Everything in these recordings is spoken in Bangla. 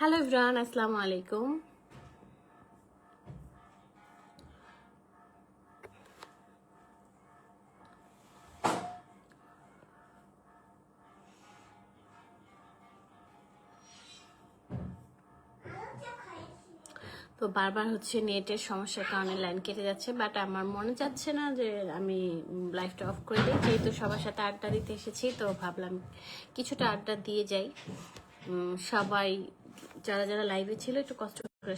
হ্যালো এভরিওয়ান, আসসালামু আলাইকুম। তো বারবার হচ্ছে নেটের সমস্যার কারণে লাইন কেটে যাচ্ছে, বাট আমার মনে যাচ্ছে না যে আমি লাইভটা অফ করে দিই। যেহেতু সবার সাথে আড্ডা দিতে এসেছি, তো ভাবলাম কিছুটা আড্ডা দিয়ে যাই। সবাই যারা যারা লাইভে ছিল একটু কষ্ট করে।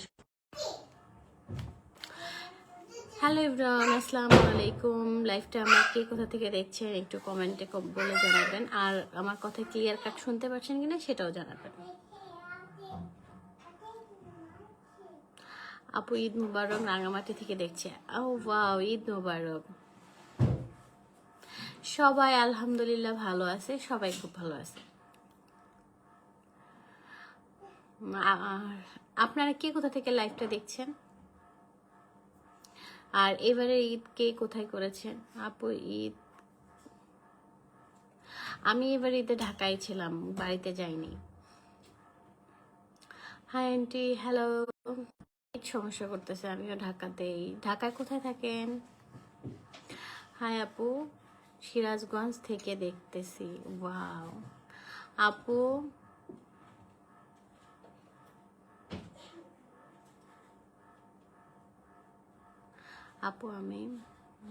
হ্যালো এভরিওয়ান, আসসালামু আলাইকুম। লাইভটা আমার কে কোথা থেকে দেখছেন একটু কমেন্টে বলে জানাবেন, আর আমার কথা ক্লিয়ার কাট শুনতে পাচ্ছেন কিনা সেটাও জানাবেন। আপু ঈদ মুবারক, রাঙামাটি থেকে দেখছে। ও ওয়াও, ঈদ মুবারক। সবাই আলহামদুলিল্লাহ ভালো আছে, সবাই খুব ভালো আছে। আর আপনারা কে কোথা থেকে লাইভটা দেখছেন? আর এবারে ঈদ কে কোথায় করেছেন? আপু ঈদ আমি এবার ঈদে ঢাকায় ছিলাম, বাড়িতে যাইনি। Hi aunty, hello. সমস্যা করতেছে, আমিও ঢাকাতেই। ঢাকায় কোথায় থাকেন? হাই আপু, সিরাজগঞ্জ থেকে দেখতেছি। ওয়াও আপু, আপু আমি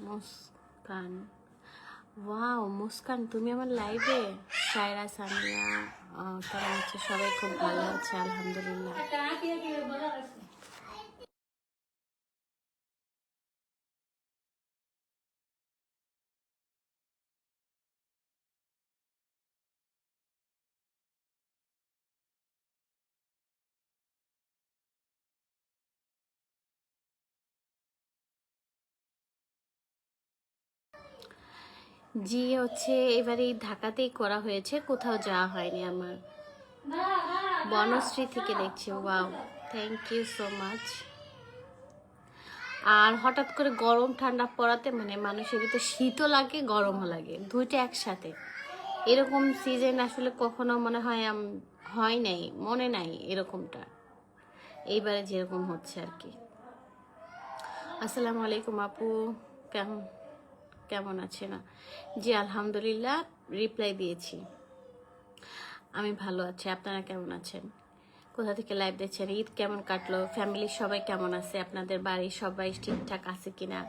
মুস্কান। ওয়াও মুস্কান, তুমি আমার লাইভে? সায়রা, সামিয়া কেমন আছে? সবাই খুব ভালো আছে আলহামদুলিল্লাহ। জি হচ্ছে এবারে ঢাকাতেই করা হয়েছে, কোথাও যাওয়া হয়নি আমার। বনশ্রী থেকে দেখছি। Wow, thank you so much. আর হঠাৎ করে গরম ঠান্ডা পড়াতে মানে মানুষের ভিতরে শীতও লাগে গরমও লাগে, দুইটা একসাথে। এরকম সিজন আসলে কখনো মনে হয় হয় নাই, মনে নাই এরকমটা। এইবারে যেরকম হচ্ছে আর কি। আসসালামু আলাইকুম আপু, কেমন কেমন আছেন? জি আলহামদুলিল্লাহ, রিপ্লাই দিয়েছি। আমি ভালো আছি, আপনারা কেমন আছেন? কোথা থেকে লাইভ দেখছেন? ঈদ কেমন কাটলো? ফ্যামিলির সবাই কেমন আছে? আপনাদের বাড়ির সবাই ঠিকঠাক আছে কিনা?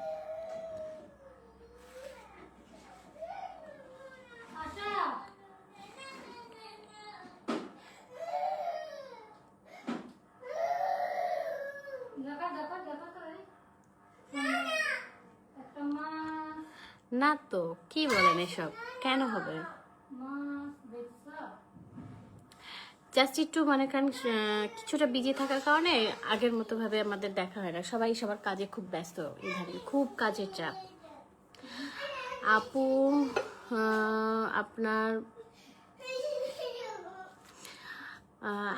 না তো, কি বলেন এসব? কেন হবে? জাস্ট একটু মনে করেন কিছুটা বিজি থাকার কারণে আগের মতো ভাবে আমাদের দেখা হয় না। সবাই সবার কাজে খুব ব্যস্ত, ইদানিং খুব কাজের চাপ। আপু আপনার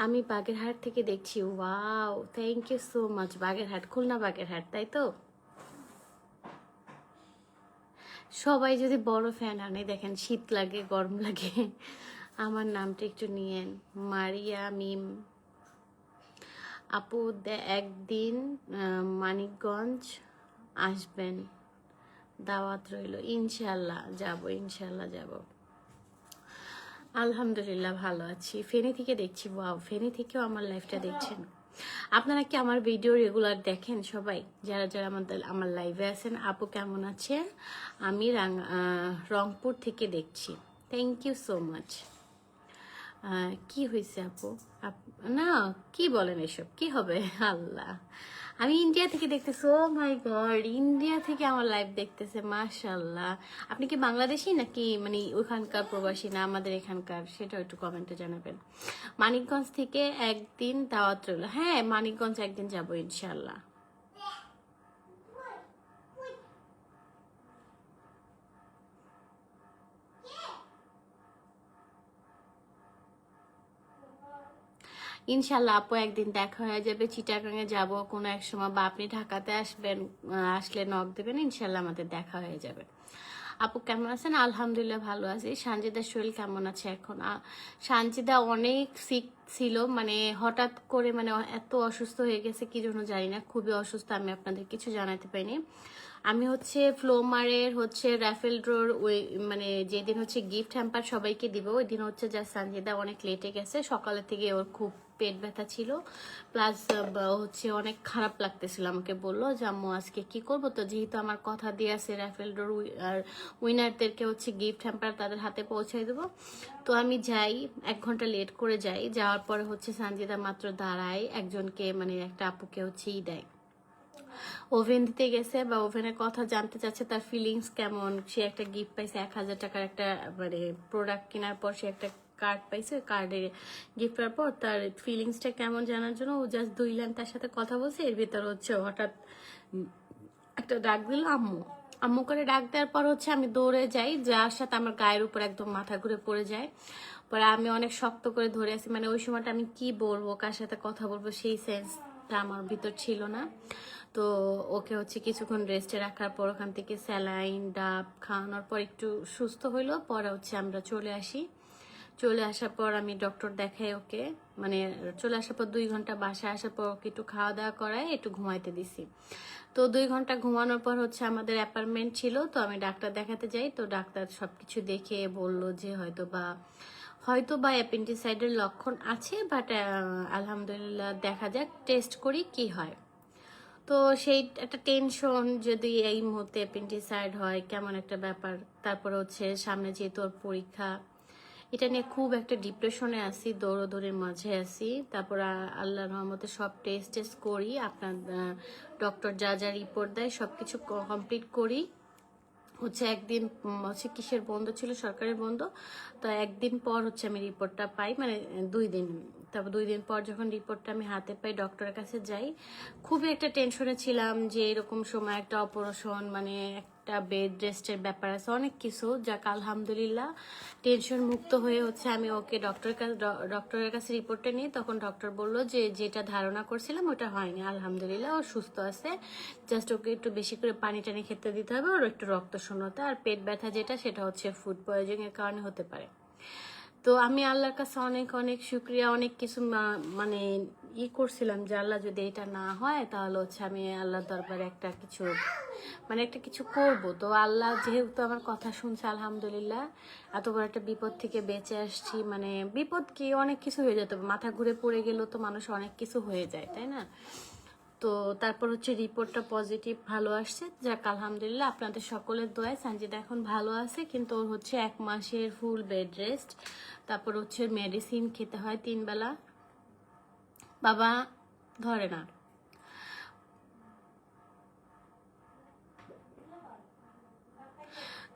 আমি বাগেরহাট থেকে দেখছি। Wow, thank you so much. Bagerhat, Khulna Bagerhat, তাই তো? সবাই যদি বড় ফ্যান আনে, দেখেন শীত লাগে গরম লাগে। আমার নামটা একটু নিয়েন, মারিয়া মিম। আপু একদিন মানিকগঞ্জ আসবেন, দাওয়াত রইল। ইনশাল্লাহ যাব, ইনশাল্লাহ যাব। আলহামদুলিল্লাহ ভালো আছি। ফেনী থেকে দেখছি। ওয়াও, ফেনী থেকেও আমার লাইফটা দেখছেন। আপনারা কি আমার ভিডিও রেগুলার দেখেন? সবাই যারা যারা আমার লাইভে আছেন, আপু কেমন আছে? আমি রংপুর থেকে দেখছি। Thank you so much. কি হয়েছে আপু? না, কি বলেন এসব? কি হবে? আল্লাহ, আমি ইন্ডিয়া থেকে দেখতেছি। ও মাই গড, ইন্ডিয়া থেকে আমার লাইভ দেখতেছে, মাশাল্লাহ। আপনি কি বাংলাদেশি নাকি মানে ওইখানকার প্রবাসী না আমাদের এখানকার, সেটাও একটু কমেন্টে জানাবেন। মানিকগঞ্জ থেকে একদিন দাওয়াত রইল। হ্যাঁ, মানিকগঞ্জ একদিন যাবো ইনশাল্লাহ। ইনশাল্লাহ আপু, একদিন দেখা হয়ে যাবে। চিটাগাঙে যাব কোনো এক সময়, বা আপনি ঢাকাতে আসবেন, আসলে নক দেবেন, ইনশাল্লাহ আমাদের দেখা হয়ে যাবে। আপু কেমন আছেন? আলহামদুলিল্লাহ ভালো আছি। সানজিদার শরীর কেমন আছে এখন? সানজিদা অনেক সিক ছিল, মানে হঠাৎ করে মানে এত অসুস্থ হয়ে গেছে কি জন্য জানি না, খুবই অসুস্থ। আমি আপনাদের কিছু জানাতে পারিনি। আমি হচ্ছে ফ্লোমারের হচ্ছে র্যাফেল ড্রোর ওই মানে যেদিন হচ্ছে গিফট হ্যাম্পার সবাইকে দিব ওই দিন হচ্ছে যা সানজিদা অনেক লেটে গেছে, সকালে থেকে ওর খুব পেট ব্যথা ছিল, প্লাস হচ্ছে অনেক খারাপ লাগতেছিল। আমাকে বললো যে আম্মু আজকে কি করবো, তো যেহেতু আমার কথা দিয়ে আছে র্যাফেল ড্রোর আর উইনারদেরকে হচ্ছে গিফট হ্যাম্পার তাদের হাতে পৌঁছাই দেবো, তো আমি যাই 1 ঘন্টা লেট করে যাই। যাওয়ার পরে হচ্ছে সানজিদা মাত্র দাঁড়ায়, একজনকে মানে একটা আপুকে হচ্ছে দেয়, ওভেন দিতে গেছে বা ওভেনের কথা জানতে চাচ্ছে, তার ফিলিংস কেমন। সে একটা গিফট পাইছে 1000 টাকার একটা মানে প্রোডাক্ট কেনার পর সে একটা কার্ড পাইছে, কার্ডে গিফট পাওয়ার পর তার ফিলিংসটা কেমন জানার জন্য ও জাস্ট 2 লাইন তার সাথে কথা বলছে। এর ভিতর হচ্ছে হঠাৎ একটা ডাক দিল আম্মু, আম্মু করে ডাক দেওয়ার পর হচ্ছে আমি দৌড়ে যাই, যার সাথে আমার গায়ের উপর একদম মাথা ঘুরে পড়ে যায়। পরে আমি অনেক শক্ত করে ধরে আছি, মানে ওই সময়টা আমি কি বলবো, কার সাথে কথা বলবো সেই সেন্সটা আমার ভিতর ছিল না। তো ওকে হচ্ছে কিছুক্ষণ রেস্টে রাখার পর ওখান থেকে স্যালাইন ডাব খাওয়ানোর পর একটু সুস্থ হইলো, পরে হচ্ছে আমরা চলে আসি। চলে আসার পর আমি ডক্টর দেখাই ওকে, মানে চলে আসার পর 2 ঘন্টা বাসায় আসার পর ওকে একটু খাওয়া দাওয়া করায় একটু ঘুমাইতে দিছি। তো 2 ঘন্টা ঘুমানোর পর হচ্ছে আমাদের অ্যাপয়েন্টমেন্ট ছিল, তো আমি ডাক্তার দেখাতে যাই। তো ডাক্তার সবকিছু দেখে বললো যে হয়তো বা অ্যাপেন্ডিসাইডের লক্ষণ আছে, বাট আলহামদুলিল্লাহ দেখা যাক, টেস্ট করি কি হয়। তো সেই একটা টেনশন, যদি এই মুহূর্তে অ্যাপেন্ডিসাইড হয় কেমন একটা ব্যাপার। তারপরে হচ্ছে সামনে যেহেতু ওর পরীক্ষা, এটা নিয়ে খুব একটা ডিপ্রেশনে আছি, দৌড়োদৌড়ির মাঝে আছি। তারপর আল্লাহর রহমতে সব টেস্ট করি, আপনার ডক্টর যা যা রিপোর্ট দেয় সব কিছু কমপ্লিট করি। হচ্ছে একদিন হচ্ছে কিসের বন্ধ ছিল, সরকারের বন্ধ, তো একদিন পর হচ্ছে আমি রিপোর্টটা পাই, মানে 2 দিন। তারপর 2 দিন পর যখন রিপোর্টটা আমি হাতে পাই ডক্টরের কাছে যাই। খুবই একটা টেনশনে ছিলাম যে এরকম সময় একটা অপারেশন, মানে একটা বেড রেস্টের ব্যাপার আছে, অনেক কিছু, যাক আলহামদুলিল্লাহ টেনশন মুক্ত হয়ে হচ্ছে আমি ওকে ডক্টরের কাছে রিপোর্টটা নিই। তখন ডক্টর বললো যে যেটা ধারণা করছিলাম ওটা হয়নি, আলহামদুলিল্লাহ ও সুস্থ আছে, জাস্ট ওকে একটু বেশি করে পানি টানি খেতে দিতে হবে, ওর একটু রক্ত শূন্যতা আর পেট ব্যথা যেটা সেটা হচ্ছে ফুড পয়জনিং এর কারণে হতে পারে। তো আমি আল্লাহর কাছে অনেক অনেক শুক্রিয়া, অনেক কিছু মানে করছিলাম যে আল্লাহ যদি এটা না হয় তাহলে হচ্ছে আমি আল্লাহর দরবারে একটা কিছু করব। তো আল্লাহ যেহেতু আমার কথা শুনছে আলহামদুলিল্লাহ, এত বড় একটা বিপদ থেকে বেঁচে আসছি। মানে বিপদ কি, অনেক কিছু হয়ে যেত, মাথা ঘুরে পড়ে গেলেও তো মানুষ অনেক কিছু হয়ে যায়, তাই না? তো তারপর হচ্ছে রিপোর্টটা পজিটিভ ভালো আসছে, যাক আলহামদুলিল্লাহ আপনাদের সকলের দোয়ায় সানজিদা এখন ভালো আছে, কিন্তু ওর হচ্ছে 1 মাসের ফুল বেড রেস্ট, তারপর হচ্ছে মেডিসিন খেতে হয় 3 বেলা। বাবা ধরে না।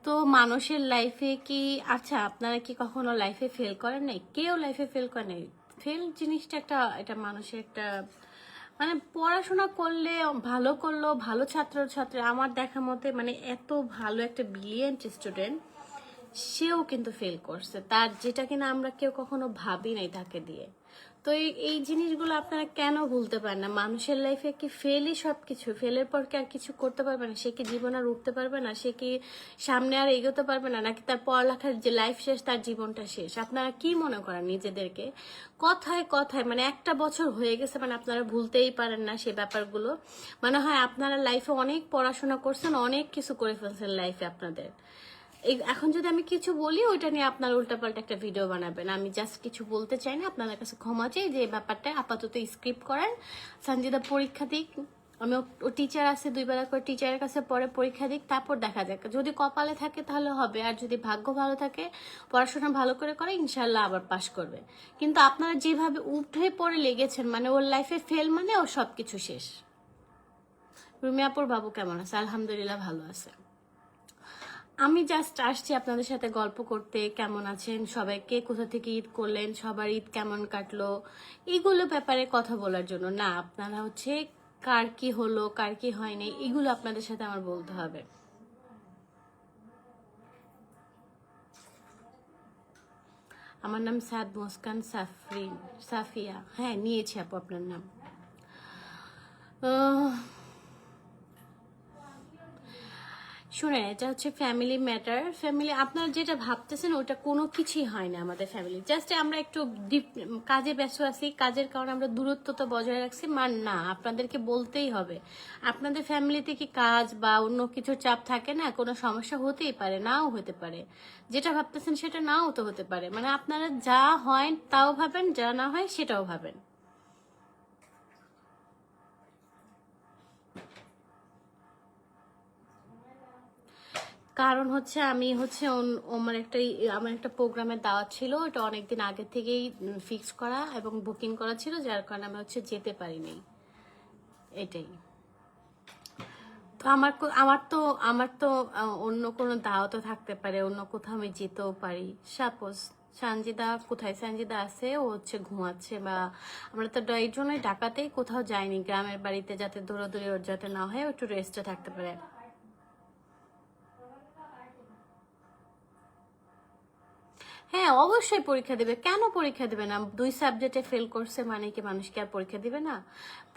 তো মানুষের লাইফে কি, আচ্ছা আপনারা কি কখনো লাইফে ফেল করেন নাই? কেউ লাইফে ফেল করে নাই। ফেল জিনিসটা এটা মানুষের একটা, মানে পড়াশোনা করলে ভালো করলো, ভালো ছাত্রী আমার দেখা মতে, মানে এত ভালো একটা ব্রিলিয়েন্ট স্টুডেন্ট, সেও কিন্তু ফেল করছে, তার যেটা কিনা আমরা কেউ কখনো ভাবি নাই তাকে দিয়ে। তো এই জিনিসগুলো আপনারা কেন ভুলতে পারেন না? মানুষের লাইফে কি ফেলই সবকিছু? ফেলের পর কি আর কিছু করতে পারবে না? সে কি জীবন আর উঠতে পারবে না? সে কি সামনে আর এগোতে পারবে না? নাকি তার পড়ালেখার যে লাইফ শেষ, তার জীবনটা শেষ? আপনারা কি মনে করেন নিজেদেরকে? কথায় কথায় মানে 1 বছর হয়ে গেছে, মানে আপনারা ভুলতেই পারেন না সে ব্যাপারগুলো। মানে হয় আপনারা লাইফে অনেক পড়াশোনা করছেন, অনেক কিছু করে ফেলছেন লাইফে আপনাদের। এখন যদি আমি কিছু বলি ওইটা নিয়ে আপনার উল্টাপাল্টা একটা ভিডিও বানাবেন। আমি জাস্ট কিছু বলতে চাই না, আপনাদের কাছে ক্ষমা চাই যে এই ব্যাপারটা আপাতত স্ক্রিপ্ট করেন। সানজিদা পরীক্ষা দিক, আমি ও টিচার আছে, 2 বেলা করে টিচারের কাছে পরে পরীক্ষা দিক, তারপর দেখা যাক, যদি কপালে থাকে তাহলে হবে, আর যদি ভাগ্য ভালো থাকে, পড়াশোনা ভালো করে ইনশাল্লাহ আবার পাশ করবে। কিন্তু আপনারা যেভাবে উঠে পড়ে লেগেছেন, মানে ওর লাইফে ফেল মানে ওর সবকিছু শেষ। রুমিয়াপুর বাবু কেমন আছে? আলহামদুলিল্লাহ ভালো আছে। আমি জাস্ট আসছি আপনাদের সাথে গল্প করতে, কেমন আছেন সবাইকে, কোথা থেকে ঈদ করলেন, সবার ঈদ কেমন কাটলো, এগুলো ব্যাপারে কথা বলার জন্য না। আপনারা হচ্ছে কার কি হলো, কার কি হয়নি, এগুলো আপনাদের সাথে আমার বলতে হবে। আমার নাম সাদ মুস্কান সাফিয়া। হ্যাঁ নিয়েছি আপু আপনার নাম। শুনেন, এটা হচ্ছে ফ্যামিলি ম্যাটার। ফ্যামিলি আপনারা যেটা ভাবতেছেন ওটা কোনো কিছুই হয় না আমাদের ফ্যামিলি। জাস্ট আমরা একটু কাজে ব্যস্ত আছি, কাজের কারণে আমরা দূরত্বতা বজায় রাখছি। না, আপনাদেরকে বলতেই হবে, আপনাদের ফ্যামিলিতে কি কাজ বা অন্য কিছু চাপ থাকে না? কোনো সমস্যা হতেই পারে, নাও হতে পারে। যেটা ভাবতেছেন সেটা নাও তো হতে পারে। মানে আপনারা যা হয় তাও ভাবেন, যা না হয় সেটাও ভাবেন। কারণ হচ্ছে আমি হচ্ছে আমার একটা প্রোগ্রামের দাওয়াত ছিল, ওটা অনেকদিন আগে থেকেই ফিক্স করা এবং বুকিং করা ছিল, যার কারণে আমি হচ্ছে যেতে পারিনি। এটাই তো আমার তো অন্য কোনো দাওয়াতও থাকতে পারে, অন্য কোথাও আমি যেতেও পারি। সাপোজ সঞ্জিদা কোথায়, সঞ্জিদা আছে, ও হচ্ছে ঘুমাচ্ছে, বা আমরা তো এই জন্যই ঢাকাতেই কোথাও যাইনি, গ্রামের বাড়িতে, যাতে দৌড়াদৌড়ি ওর যাতে না হয়, ও একটু রেস্টে থাকতে পারে। হ্যাঁ, অবশ্যই পরীক্ষা দেবে। কেন পরীক্ষা দেবে না? 2 সাবজেক্টে ফেল করছে মানে কি মানুষ কি আর পরীক্ষা দিবে না?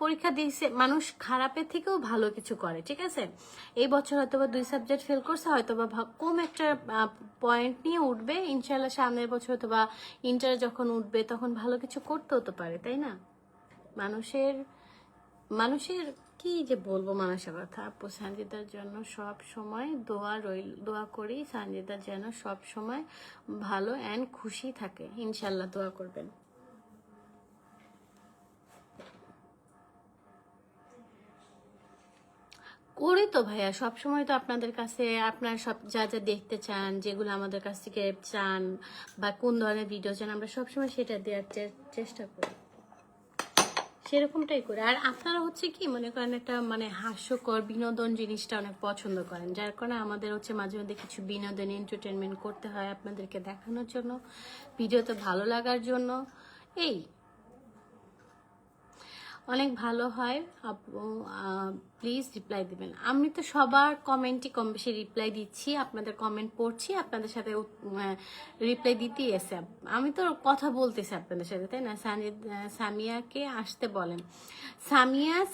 পরীক্ষা দিয়েছে মানুষ, খারাপের থেকেও ভালো কিছু করে, ঠিক আছে? এই বছর হয়তোবা 2 সাবজেক্ট ফেল করছে, হয়তোবা কম একটা পয়েন্ট নিয়ে উঠবে, ইনশাল্লাহ সামনের বছর হয়তোবা ইন্টার যখন উঠবে তখন ভালো কিছু করতেও তো পারে, তাই না? মানুষের মানুষের কি যে বলবো মানুষের কথা। আপু সানজিদার জন্য সব সময় দোয়া করি, সানজিদা যেন সব সময় ভালো অ্যান্ড খুশি থাকে, ইনশাল্লাহ দোয়া করবেন। করি তো ভাইয়া, সব সময় তো আপনাদের কাছে আপনার সব যা যা দেখতে চান, যেগুলো আমাদের কাছ থেকে চান, বা কোন ধরনের ভিডিও চান, আমরা সবসময় সেটা দেওয়ার চেষ্টা করি, সেরকমটাই করে। আর আপনারা হচ্ছে কি মনে করেন, একটা মানে হাস্যকর বিনোদন জিনিসটা অনেক পছন্দ করেন, যার কারণে আমাদের হচ্ছে মাঝে মধ্যে কিছু বিনোদন এন্টারটেনমেন্ট করতে হয় আপনাদেরকে দেখানোর জন্য, ভিডিওতে ভালো লাগার জন্য। এই অনেক ভালো হয় আপু, প্লিজ রিপ্লাই দিবেন। আমি তো সবার কমেন্টই কম বেশি রিপ্লাই দিচ্ছি, আপনাদের কমেন্ট পড়ছি, আপনাদের সাথে রিপ্লাই দিতেই এসে। আমি তো কথা বলতেছি আপনাদের সাথে, তাই না? সামিয়াকে আসতে বলেন।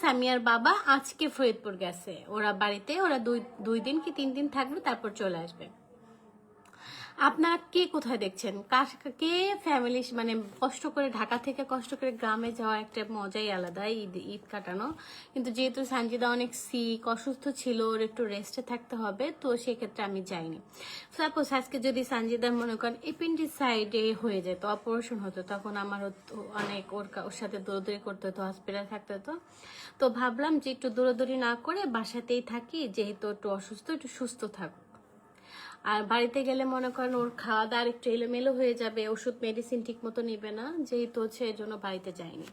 সামিয়ার বাবা আজকে ফরিদপুর গেছে, ওরা বাড়িতে, ওরা দুই দিন কি 3 দিন থাকবে, তারপর চলে আসবে। আপনারা কে কোথায় দেখছেন, কে ফ্যামিলি মানে কষ্ট করে ঢাকা থেকে কষ্ট করে গ্রামে যাওয়া একটা মজাই আলাদা, ঈদ কাটানো। কিন্তু যেহেতু সঞ্জিদা অনেক সিক, অসুস্থ ছিল, ওর একটু রেস্টে থাকতে হবে, তো সেক্ষেত্রে আমি যাইনি। সাপোজ আজকে যদি সঞ্জিদার মনে করেন এপেন্ডিসাইডে হয়ে যেত, অপারেশন হতো, তখন আমার অনেক ওর সাথে দৌড়দৌড়ি করতে হতো, হসপিটাল থাকতে হতো। তো ভাবলাম যে একটু দৌড়াদৌড়ি না করে বাসাতেই থাকি, যেহেতু একটু অসুস্থ, একটু সুস্থ থাকুক। আর বাড়িতে গেলে মনে করেন ওর খাওয়া দাওয়া একটু এলোমেলো হয়ে যাবে, ওষুধ মেডিসিন ঠিক মতো নিবে না, যেহেতু হচ্ছে এই জন্য বাড়িতে যায়নি।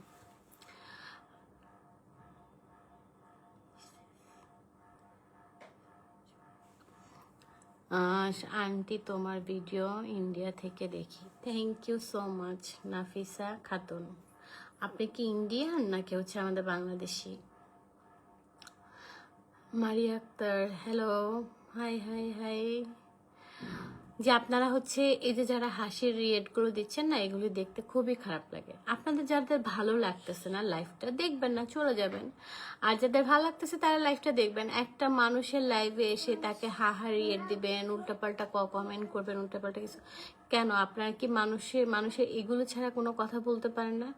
আন্টি তোমার ভিডিও ইন্ডিয়া থেকে দেখি, thank you so much. Nafisa Khatun, আপনি কি ইন্ডিয়ান নাকি হচ্ছে আমাদের Bangladeshi? Maria Akter, hello, hi hi hi. যে আপনারা হচ্ছে এই যে যারা হাসির রিয়েক্টগুলো দিচ্ছেন না, এগুলো দেখতে খুবই খারাপ লাগে। আপনাদের যাদের ভালো লাগতেছে না লাইফটা দেখবেন না, চলে যাবেন। আর যাদের ভালো লাগতেছে তারা লাইফটা দেখবেন। একটা মানুষের লাইভে এসে তাকে হা রিয়েক্ট দিবেন, উল্টাপাল্টা কমেন্ট করবেন, উল্টাপাল্টা কিছু কেন? আপনারা কি মানুষের এগুলো ছাড়া কোনো কথা বলতে পারেন না?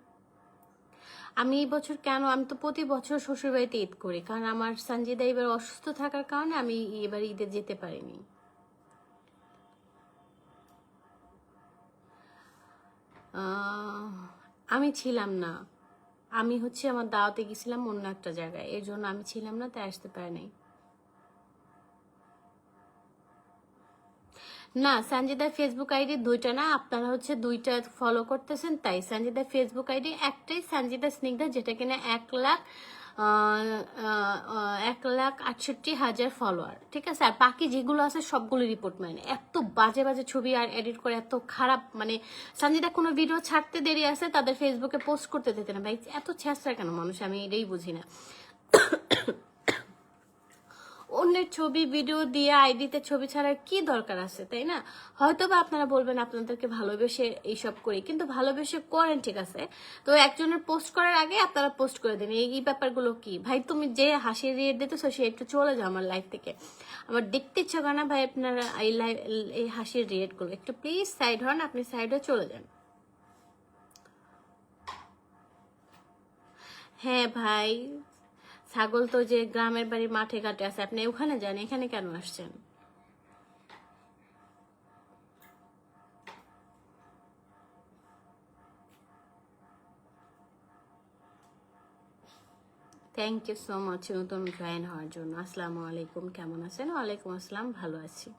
আমি এই বছর কেন, আমি তো প্রতি বছর শ্বশুরবাড়িতে ঈদ করি, কারণ আমার সঞ্জিদা এবার অসুস্থ থাকার কারণে আমি এবার ঈদে যেতে পারিনি। আমি ছিলাম না, আমি হচ্ছে আমার দাওয়াতে গেছিলাম অন্য একটা জায়গায়, এর জন্য আমি ছিলাম না, তাই আসতে পারি নাই। না, সঞ্জিদার ফেসবুক আইডি দুইটা না, আপনারা হচ্ছে দুইটা ফলো করতেছেন, তাই সঞ্জিদার ফেসবুক আইডি একটাই, সঞ্জিদা স্নিগ্ধা, যেটা কিনা 1,68,000 ফলোয়ার, ঠিক আছে? আর বাকি যেগুলো আছে সবগুলো রিপোর্ট, মানে এত বাজে বাজে ছবি আর এডিট করে, এত খারাপ, মানে সঞ্জিদা কোনো ভিডিও ছাড়তে দেরি আছে, তাদের ফেসবুকে পোস্ট করতে দিতে না। ভাই এত ছেঁচড়া কেন মানুষ, আমি এটাই বুঝি না। অন্যের ছবি ভিডিও দিয়ে আইডিতে ছবি ছাড়ার কি দরকার আছে, তাই না? হয়তো বা আপনারা বলবেন আপনাদেরকে ভালোবেসে এইসব করি, কিন্তু ভালোবেসে করেন ঠিক আছে, তো একজনের পোস্ট করার আগে আপনারা পোস্ট করে দেন। এই ব্যাপারগুলো কি ভাই? তুমি যে হাসির রেট দিতেছো সে একটু চলে যাও আমার লাইফ থেকে, আমার দেখতে ইচ্ছা করে না ভাই আপনারা এই হাসির রেট গুলো। একটু প্লিজ সাইড হন, আপনি সাইডে চলে যান। হ্যাঁ ভাই, ছাগল তো যে গ্রামের বাড়ি মাঠে ঘাটে আছে, আপনি ওখানে যান, এখানে কেন আসছেন? থ্যাংক ইউ সো মাচ নতুন জয়েন হওয়ার জন্য। আসসালামু আলাইকুম, কেমন আছেন? ওয়ালাইকুম আসসালাম, ভালো আছি।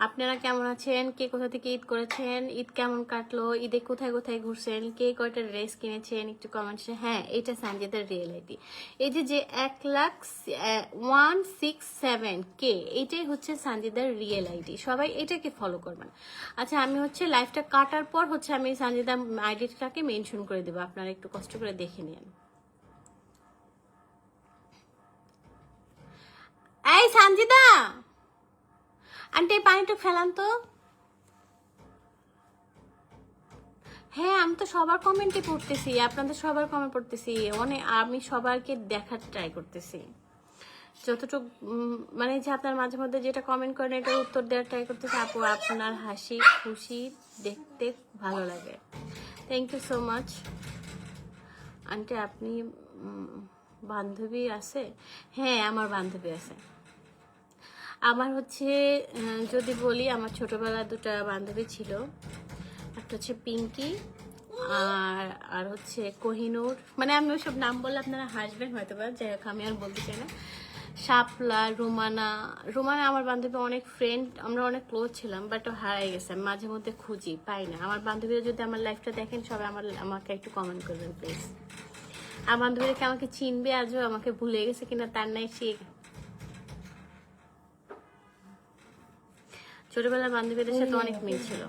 আপনারা কেমন আছেন? কে কোথা থেকে ঈদ করেছেন? ঈদ কেমন কাটলো? ঈদে কোথায় কোথায় ঘুরছেন? কে কয়টা ড্রেস কিনেছেন? একটু কমেন্টসে। হ্যাঁ, এটা সানজিদার রিয়েল আইডি। এই যে 1,167,000 এইটাই হচ্ছে সানজিদার রিয়েল আইডি। সবাই এটাকে ফলো করবেন। আচ্ছা, আমি হচ্ছে লাইফটা কাটার পর হচ্ছে আমি সানজিদা আইডিটাকে মেনশন করে দেবো, আপনারা একটু কষ্ট করে দেখে নিন। এই সানজিদা আন্টি, পানিটা ফেলান তো। হ্যাঁ, আমি তো সবার কমেন্টই পড়তেছি, আপনাদের সবার কমেন্ট পড়তেছি, আমি সবারকে দেখার ট্রাই করতেছি যতটুকু, মানে যে আপনার মাঝে মধ্যে যেটা কমেন্ট করেন এটার উত্তর দেওয়ার ট্রাই করতেছি। আপু আপনার হাসি খুশি দেখতে ভালো লাগে, thank you so much. Aunty আপনি বান্ধবী আছে? হ্যাঁ, আমার বান্ধবী আছে। আমার হচ্ছে যদি বলি, আমার ছোটবেলার দুটা বান্ধবী ছিল, একটা হচ্ছে পিঙ্কি আর আর হচ্ছে কোহিনূর। মানে আমি ওইসব নাম বললে আপনারা হাসবেন হয়তো বা, যাই হোক আমি আর বলতে চাই না। শাপলা, রুমানা। রুমানা আমার বান্ধবী, অনেক ফ্রেন্ড, আমরা অনেক ক্লোজ ছিলাম, বাট ও হারাই গেছে। আমি মাঝে মধ্যে খুঁজি, পাই না। আমার বান্ধবীরা যদি আমার লাইফটা দেখেন সবাই আমাকে একটু কমেন্ট করবেন প্লিজ। আমার বান্ধবীরা কি আমাকে চিনবে আজও? আমাকে ভুলে গেছে কিনা তার নাই সে। ছোটবেলার বান্ধবীদের সাথে অনেক মিল ছিল।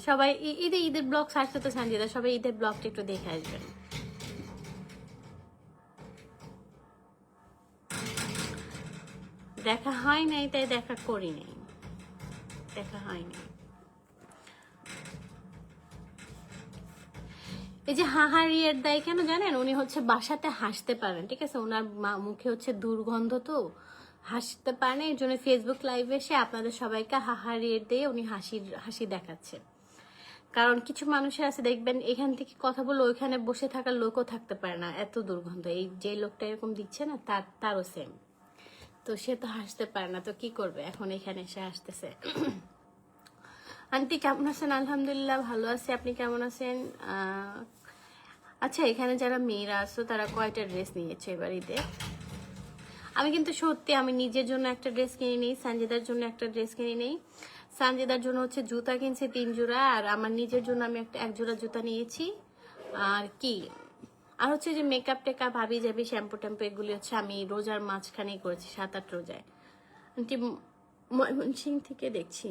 সবাই ঈদের ব্লগ সার্চ করতে সানজিদা, সবাই ঈদের ব্লগটা একটু দেখে আসবেন। দেখা হয় নাই তাই দেখা করি নাই, দেখা হয়নি। এই যে হাহারিয়ার দায় কেন জানেন? উনি হচ্ছে বাসাতে হাসতে পারেন, ঠিক আছে, ওনার মুখে হচ্ছে দুর্গন্ধ, তো হাসতে পারেন, এই জন্য ফেসবুক লাইভে এসে আপনাদের সবাইকে হাহারিয়ার দিয়ে উনি হাসি দেখাচ্ছে। কারণ কিছু মানুষের আছে দেখবেন, এখান থেকে কথা বলে ওইখানে বসে থাকার লোকও থাকতে পারে না, এত দুর্গন্ধ। এই যে লোকটা এরকম দিচ্ছে না, তারও সেম। তো সে তো হাসতে পারে না, তো কি করবে, এখন এখানে এসে হাসতেছে। আন্টি কেমন আছেন? আলহামদুলিল্লাহ ভালো আছি, আপনি কেমন আছেন? আচ্ছা, এখানে যারা মেয়েরা আসো তারা কয়টা ড্রেস নিয়েছে এবার ঈদে? আমি কিন্তু সত্যি আমি নিজের জন্য একটা ড্রেস কিনে নিই, সানজিদার জন্য একটা ড্রেস কিনে নিই। সানজিদার জন্য হচ্ছে জুতা কিনছে 3 জোড়া, আর আমার নিজের জন্য আমি এক জোড়া জুতা নিয়েছি। আর কি, আর হচ্ছে যে মেকআপ টেকআপ হাবি জাবি শ্যাম্পু ট্যাম্পু এগুলি হচ্ছে আমি রোজার মাঝখানেই করেছি, 7-8 রোজায়। আন্টি ময়মনসিং থেকে দেখছি।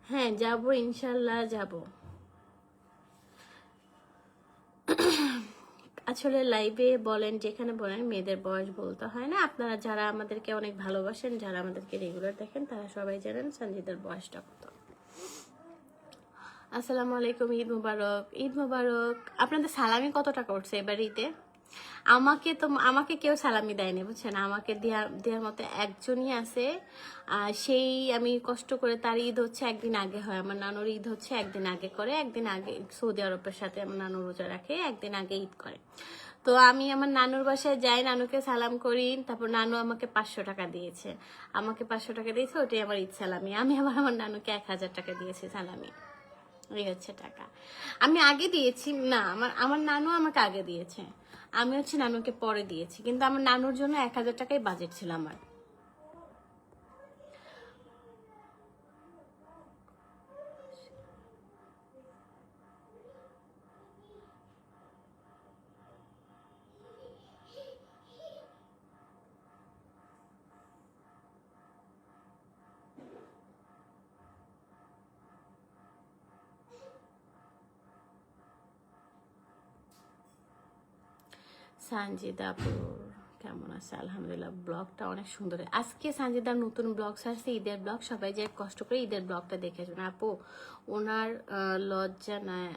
হ্যাঁ যাবো, ইনশাল্লাহ যাব। আসলে লাইভে বলেন যেখানে বলেন মেয়েদের বয়স বলতে হয় না। আপনারা যারা আমাদেরকে অনেক ভালোবাসেন, যারা আমাদেরকে রেগুলার দেখেন, তারা সবাই জানেন সঞ্জিতার বয়সটা কত। আসসালামু আলাইকুম, ঈদ মুবারক। ঈদ মুবারক। আপনাদের সালামি কত টাকা উঠছে এবার ঈদে? আমাকে কেউ সালামি দেয়নি বুঝছেন, আমাকে দেওয়ার মতো একজনই আছে। সেই আমি কষ্ট করে, তার ঈদ হচ্ছে একদিন আগে হয়, আমার নানুর ঈদ হচ্ছে একদিন আগে করে, একদিন আগে সৌদি আরবের সাথে আমার নানু রোজা রাখে, একদিন আগে ঈদ করে। তো আমি আমার নানুর বাসায় যাই, নানুকে সালাম করি, তারপর নানু আমাকে 500 টাকা দিয়েছে, ওটাই আমার ঈদ সালামি। আমি আবার আমার নানুকে 1000 টাকা দিয়েছি সালামি, এই হচ্ছে টাকা। আমি আগে দিয়েছি না, আমার নানু আমাকে আগে দিয়েছে, আমি হচ্ছে নানুকে পরে দিয়েছি, কিন্তু আমার নানুর জন্য 1000 টাকাই বাজেট ছিল আমার। সানজিদা আপু কেমন আছে? আলহামদুলিল্লাহ, ব্লগটা অনেক সুন্দর। আজকে সানজিদার নতুন ব্লগ ছাড়ছে, ঈদের ব্লগ। সবাই যে কষ্ট করে ঈদের ব্লগটা দেখে আসবেন আপু। ওনার লজ্জা নাই।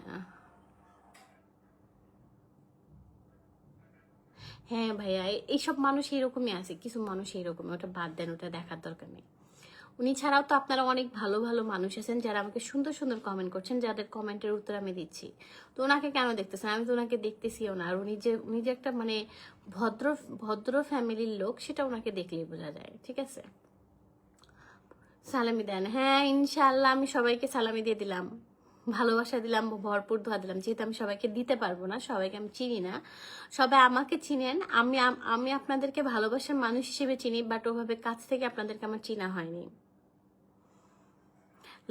হ্যাঁ ভাইয়া, এইসব মানুষ এরকমই আছে, কিছু মানুষ এরকমই, ওটা বাদ দেন, ওটা দেখার দরকার নেই। উনি ছাড়াও তো আপনারা অনেক ভালো ভালো মানুষ আছেন যারা আমাকে সুন্দর সুন্দর কমেন্ট করছেন, যাদের কমেন্টের উত্তর আমি দিচ্ছি। তো ওনাকে কেন দেখতেছেন? আমি তো ওনাকে দেখতেছিও না। আর উনি যে একটা মানে ভদ্র ভদ্র ফ্যামিলির লোক, সেটা ওনাকে দেখলেই বোঝা যায়। ঠিক আছে, সালামি দেন। হ্যাঁ ইনশাআল্লাহ, আমি সবাইকে সালামি দিয়ে দিলাম, ভালোবাসা দিলাম, ভরপুর দোয়া দিলাম। যেহেতু আমি সবাইকে দিতে পারবো না, সবাইকে আমি চিনি না, সবাই আমাকে চিনেন। আমি আপনাদেরকে ভালোবাসার মানুষ হিসেবে চিনি, বাট ওভাবে কাছ থেকে আপনাদেরকে আমার চিনা হয়নি।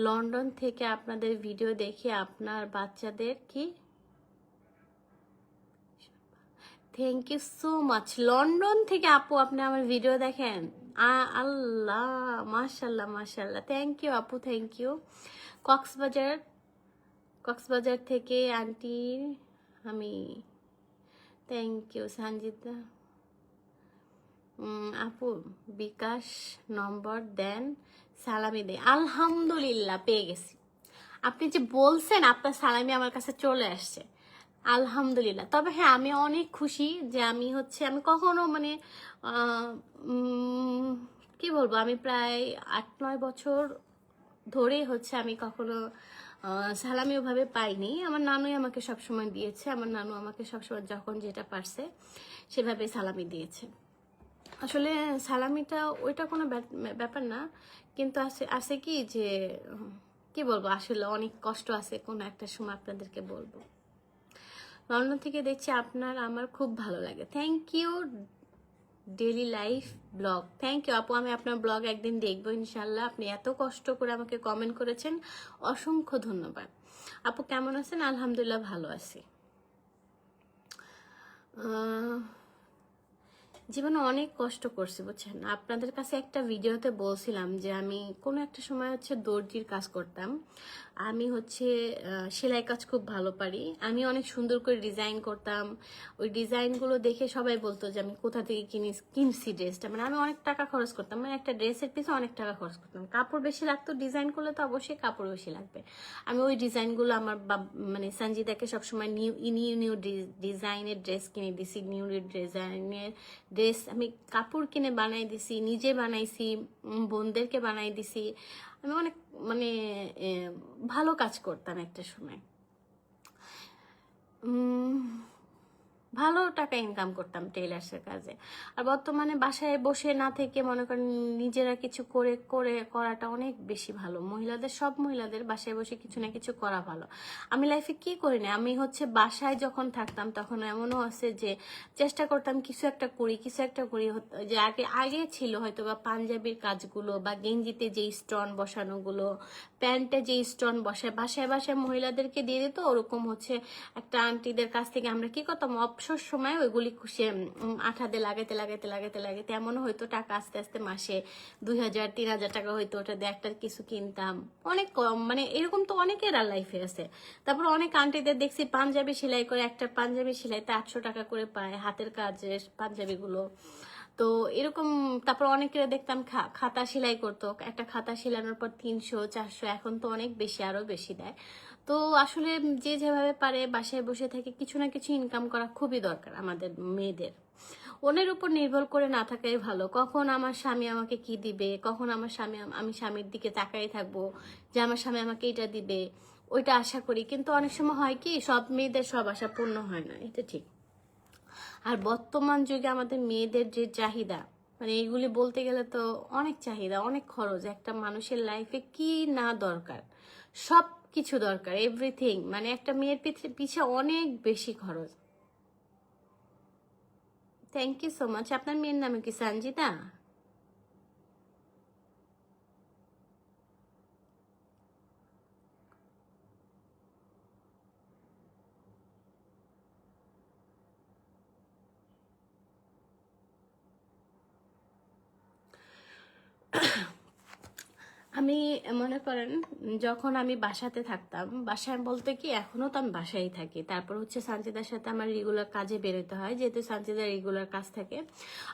লন্ডন থেকে আপনাদের ভিডিও দেখে আপনার বাচ্চাদের কি, thank you so much. London থেকে আপু আপনি আমার ভিডিও দেখেন? আল্লাহ, মাশাল্লাহ মাশাল্লাহ, থ্যাংক ইউ আপু, থ্যাংক ইউ। কক্সবাজার কক্সবাজার থেকে আন্টি আমি, থ্যাংক ইউ সানজিদা। আপু বিকাশ নম্বর দেন, সালামি দে। আলহামদুলিল্লাহ পেয়ে গেছি। আপনি যে বলছেন আপনার সালামি আমার কাছে চলে আসছে, আলহামদুলিল্লাহ। তবে হ্যাঁ, আমি অনেক খুশি যে আমি কখনো মানে আহ, উম, কি বলবো, আমি প্রায় 8-9 বছর ধরে আমি কখনো সালামি ওভাবে পাইনি। আমার নানুই আমাকে সবসময় দিয়েছে, আমার নানু আমাকে সবসময় যখন যেটা পারছে সেভাবে সালামি দিয়েছে। আসলে সালামিটা ওইটা কোনো ব্যাপার না, কিন্তু আছে আছে কি যে কি বলবো, আসলে অনেক কষ্ট আছে, কোনো একটা সময় আপনাদেরকে বলবো। লন্ডন থেকে দেখছি আপনার, আমার খুব ভালো লাগে, thank you. Daily life blog, thank you আপু। আমি আপনার ব্লগ একদিন দেখবো ইনশাল্লাহ। আপনি এত কষ্ট করে আমাকে কমেন্ট করেছেন, অসংখ্য ধন্যবাদ। আপু কেমন আছেন? আলহামদুলিল্লাহ ভালো আছি। জীবনে অনেক কষ্ট করছি বুঝছেন। আপনাদের কাছে একটা ভিডিওতে বলছিলাম যে আমি কোনো একটা সময় দর্জির কাজ করতাম। আমি সেলাই কাজ খুব ভালো পারি, আমি অনেক সুন্দর করে ডিজাইন করতাম। ওই ডিজাইনগুলো দেখে সবাই বলতো যে আমি কোথা থেকে কিনছি ড্রেসটা। মানে আমি অনেক টাকা খরচ করতাম, মানে একটা ড্রেসের পিছনে অনেক টাকা খরচ করতাম। কাপড় বেশি লাগতো, ডিজাইন করলে তো অবশ্যই কাপড় বেশি লাগবে। আমি ওই ডিজাইনগুলো আমার মানে সঞ্জিদাকে সবসময় নিউ নিউ ডিজাইনের ড্রেস কিনে দিছি, নিউ ডিজাইনের ড্রেস আমি কাপড় কিনে বানাই দিছি, নিজে বানাইছি, বোনদেরকে বানাই দিছি। আমি অনেক মানে ভালো কাজ করতাম একটা সময়, ভালো টাকা ইনকাম করতাম টেইলার্সের কাজে। আর বর্তমানে বাসায় বসে না থেকে মনে করেন নিজেরা কিছু করে করে করাটা অনেক বেশি ভালো। সব মহিলাদের বাসায় বসে কিছু না কিছু করা ভালো। আমি লাইফে কি করি না, আমি বাসায় যখন থাকতাম তখন এমনও আছে যে চেষ্টা করতাম কিছু একটা করি যে আগে ছিল হয়তো বা পাঞ্জাবির কাজগুলো বা গেঞ্জিতে যে স্টোন বসানোগুলো, প্যান্টে যে স্টোন বসায় বাসায় বাসায় মহিলাদেরকে দিয়ে দিত। ওরকম একটা আন্টিদের কাছ থেকে আমরা কি করতাম, অবসর সময় ওইগুলি আঠা দিয়ে লাগাইতে লাগাইতে লাগাইতে লাগাইতে এমনও হয়তো টাকা আস্তে আস্তে মাসে 2000-3000 টাকা হয়তো, ওটা দিয়ে একটা কিছু কিনতাম। অনেক কম, মানে এরকম তো অনেকের লাইফে আছে। তারপর অনেক আন্টিদের দেখছি পাঞ্জাবি সেলাই করে, একটা পাঞ্জাবি সেলাইতে 800 টাকা করে পায়, হাতের কাজের পাঞ্জাবিগুলো। তো এরকম, তারপর অনেকের দেখতাম খাতা সেলাই করতো, একটা খাতা সেলানোর পর 300-400, এখন তো অনেক বেশি, আরো বেশি দেয়। তো আসলে যে যেভাবে পারে বাসায় বসে থেকে কিছু না কিছু ইনকাম করা খুবই দরকার আমাদের মেয়েদের। অন্যের উপর নির্ভর করে না থাকাই ভালো। কখন আমার স্বামী আমাকে কি দিবে, কখন আমি স্বামীর দিকে তাকাই থাকবো যে আমার স্বামী আমাকে এটা দিবে, ওইটা আশা করি। কিন্তু অনেক সময় হয় কি, সব মেয়েদের সব আশা পূর্ণ হয় না, এটা ঠিক। আর বর্তমান যুগে আমাদের মেয়েদের যে চাহিদা, মানে এইগুলি বলতে গেলে তো অনেক চাহিদা, অনেক খরচ। একটা মানুষের লাইফে কি না দরকার, সব কিছু দরকার, এভরিথিং। মানে একটা মেয়ের পিছে অনেক বেশি খরচ। Thank you so much. আপনার মেয়ের নাম কি সঞ্জিতা? আমি মনে করেন যখন আমি বাসাতে থাকতাম, বাসায় বলতে কি এখনো তো আমি বাসায় থাকি, তারপর হচ্ছে সানজিদার সাথে আমার রেগুলার কাজে বেরোতে হয়, যেহেতু সানজিদার রেগুলার কাজ থাকে,